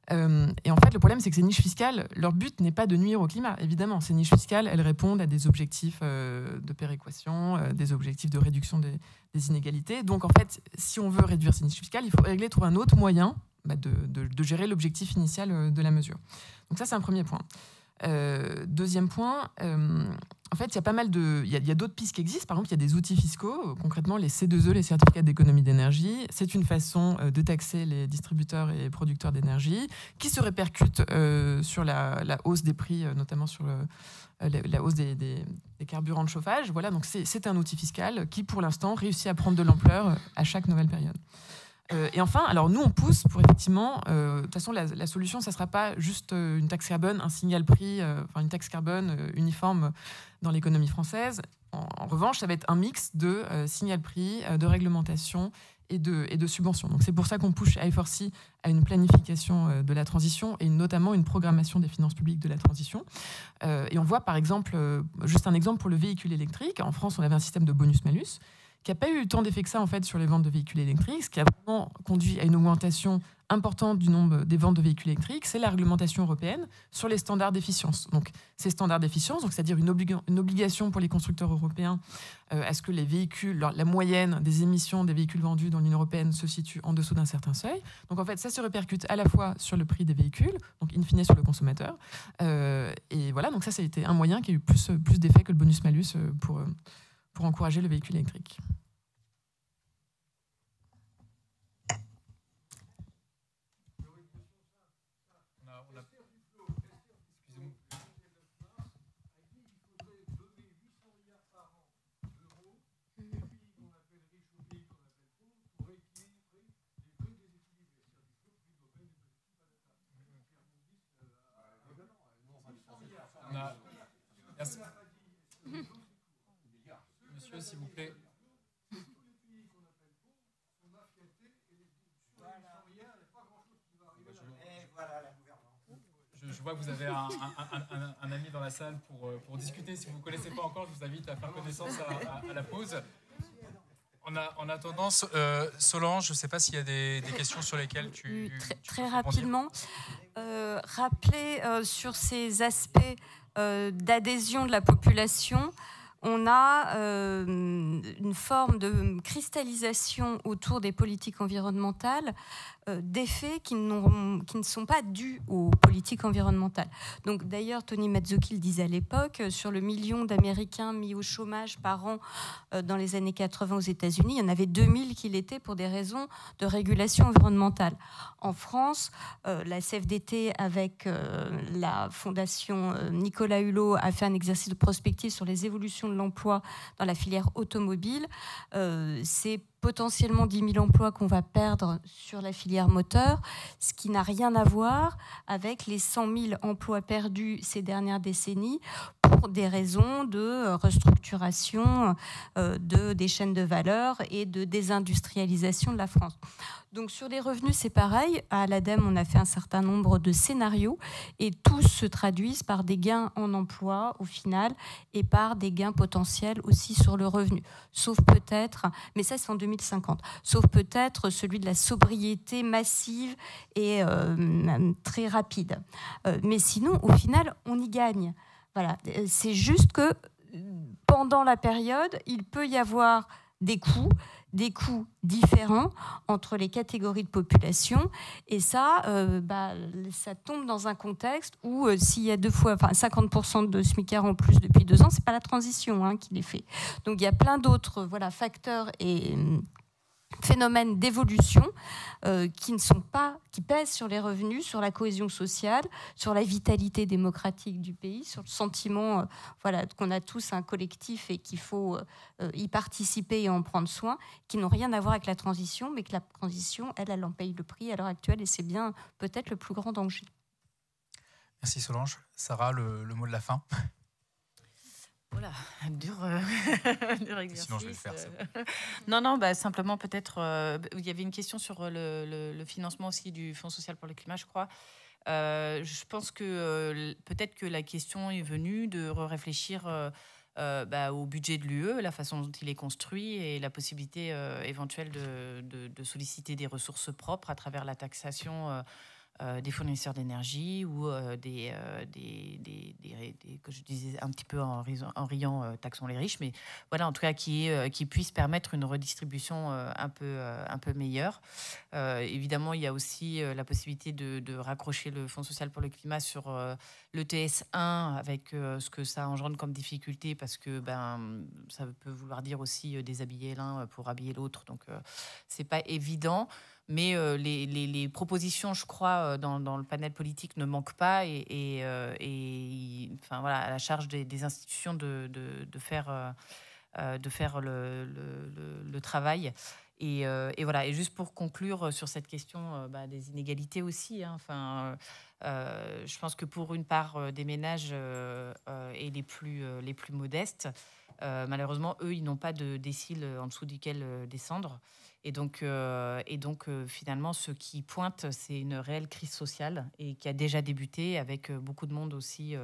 Et en fait, le problème, c'est que ces niches fiscales, leur but n'est pas de nuire au climat. Évidemment, ces niches fiscales, elles répondent à des objectifs de péréquation, des objectifs de réduction des inégalités. Donc, en fait, si on veut réduire ces niches fiscales, il faut trouver un autre moyen de gérer l'objectif initial de la mesure. Donc ça, c'est un premier point. Deuxième point, en fait, il y a d'autres pistes qui existent. Par exemple, il y a des outils fiscaux, concrètement les C2E, les certificats d'économie d'énergie. C'est une façon de taxer les distributeurs et producteurs d'énergie qui se répercute sur la hausse des prix, notamment sur la hausse des carburants de chauffage. Voilà, donc c'est un outil fiscal qui, pour l'instant, réussit à prendre de l'ampleur à chaque nouvelle période. Et enfin, alors nous, on pousse pour effectivement... de toute façon, la solution, ça ne sera pas juste une taxe carbone, un signal prix, une taxe carbone uniforme dans l'économie française. En revanche, ça va être un mix de signal prix, de réglementation et de subventions. Donc c'est pour ça qu'on pousse I4C à une planification de la transition et notamment une programmation des finances publiques de la transition. Et on voit par exemple, juste un exemple pour le véhicule électrique. En France, on avait un système de bonus-malus qui n'a pas eu tant d'effet que ça en fait, sur les ventes de véhicules électriques. Ce qui a vraiment conduit à une augmentation importante du nombre des ventes de véhicules électriques, c'est la réglementation européenne sur les standards d'efficience. Donc, ces standards d'efficience, c'est-à-dire une obligation pour les constructeurs européens à ce que les véhicules, la moyenne des émissions des véhicules vendus dans l'Union européenne se situe en dessous d'un certain seuil. Donc, en fait, ça se répercute à la fois sur le prix des véhicules, donc in fine sur le consommateur. Et voilà, donc ça a été un moyen qui a eu plus d'effet que le bonus-malus pour encourager le véhicule électrique. Merci. Monsieur, s'il vous plaît. Je vois que vous avez un ami dans la salle pour discuter. Si vous ne connaissez pas encore, je vous invite à faire connaissance à la pause. En attendant, Solange, je ne sais pas s'il y a des questions sur lesquelles tu très rapidement, rappeler sur ces aspects d'adhésion de la population. On a une forme de cristallisation autour des politiques environnementales d'effets qui ne sont pas dus aux politiques environnementales. Donc, d'ailleurs, Tony Mazzocchi le disait à l'époque, sur le million d'Américains mis au chômage par an dans les années 80 aux États-Unis, il y en avait 2000 qui l'étaient pour des raisons de régulation environnementale. En France, la CFDT, avec la fondation Nicolas Hulot, a fait un exercice de prospective sur les évolutions de l'emploi dans la filière automobile. C'est potentiellement 10 000 emplois qu'on va perdre sur la filière moteur, ce qui n'a rien à voir avec les 100 000 emplois perdus ces dernières décennies pour des raisons de restructuration des chaînes de valeur et de désindustrialisation de la France. Donc sur les revenus, c'est pareil. À l'ADEME, on a fait un certain nombre de scénarios et tous se traduisent par des gains en emploi au final et par des gains potentiels aussi sur le revenu. Sauf peut-être, mais ça c'est en 2050, sauf peut-être celui de la sobriété massive et très rapide. Mais sinon, au final, on y gagne. Voilà. C'est juste que pendant la période, il peut y avoir des coûts différents entre les catégories de population. Et ça, ça tombe dans un contexte où s'il y a 50% de smicards en plus depuis 2 ans, c'est pas la transition qui les fait. Donc il y a plein d'autres facteurs et phénomènes d'évolution qui pèsent sur les revenus, sur la cohésion sociale, sur la vitalité démocratique du pays, sur le sentiment qu'on a tous un collectif et qu'il faut y participer et en prendre soin, qui n'ont rien à voir avec la transition, mais que la transition, elle en paye le prix à l'heure actuelle et c'est bien peut-être le plus grand danger. Merci Solange. Sarah, le mot de la fin. Voilà, dur exercice. Sinon, je vais le faire. Non, simplement peut-être. Il y avait une question sur le financement aussi du Fonds social pour le climat, je crois. Je pense que peut-être que la question est venue de réfléchir au budget de l'UE, la façon dont il est construit et la possibilité éventuelle de solliciter des ressources propres à travers la taxation des fournisseurs d'énergie ou que je disais un petit peu en riant, taxons les riches, mais voilà, en tout cas qui puisse permettre une redistribution un peu meilleure. Évidemment, il y a aussi la possibilité de raccrocher le Fonds social pour le climat sur le TS1 avec ce que ça engendre comme difficulté, parce que ça peut vouloir dire aussi déshabiller l'un pour habiller l'autre, donc c'est pas évident. Mais les propositions, je crois, dans le panel politique ne manquent pas et à la charge des institutions de faire le travail. Et voilà. Et juste pour conclure sur cette question des inégalités aussi, je pense que pour une part des ménages et les plus modestes, malheureusement, eux, ils n'ont pas de décile en dessous duquel descendre. Et donc, finalement, ce qui pointe, c'est une réelle crise sociale et qui a déjà débuté avec beaucoup de monde aussi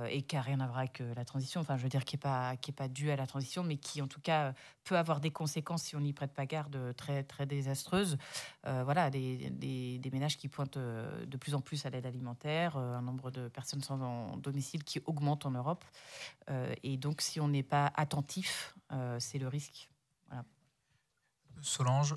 et qui n'a rien à voir avec la transition. Enfin, je veux dire, qui est pas due à la transition, mais qui, en tout cas, peut avoir des conséquences si on n'y prête pas garde très, très désastreuses. Voilà, des ménages qui pointent de plus en plus à l'aide alimentaire, un nombre de personnes sans domicile qui augmente en Europe. Et donc, si on n'est pas attentif, c'est le risque. Voilà. Solange,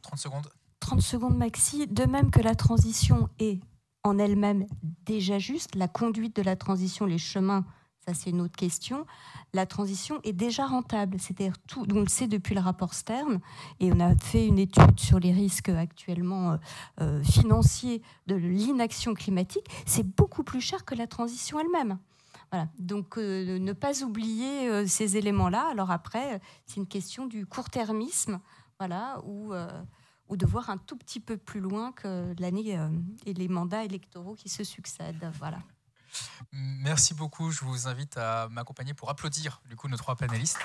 30 secondes. 30 secondes maxi. De même que la transition est en elle-même déjà juste, la conduite de la transition, les chemins, ça c'est une autre question, la transition est déjà rentable. C'est-à-dire tout, on le sait depuis le rapport Stern, et on a fait une étude sur les risques actuellement financiers de l'inaction climatique, c'est beaucoup plus cher que la transition elle-même. Voilà. Donc, ne pas oublier ces éléments-là. Alors après, c'est une question du court-termisme, voilà, ou de voir un tout petit peu plus loin que l'année et les mandats électoraux qui se succèdent. Voilà. Merci beaucoup. Je vous invite à m'accompagner pour applaudir du coup nos 3 panélistes.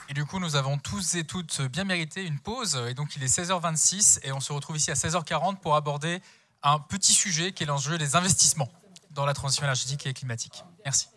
Et du coup, nous avons tous et toutes bien mérité une pause. Et donc, il est 16h26 et on se retrouve ici à 16h40 pour aborder un petit sujet qui est l'enjeu des investissements dans la transition énergétique et climatique. Merci.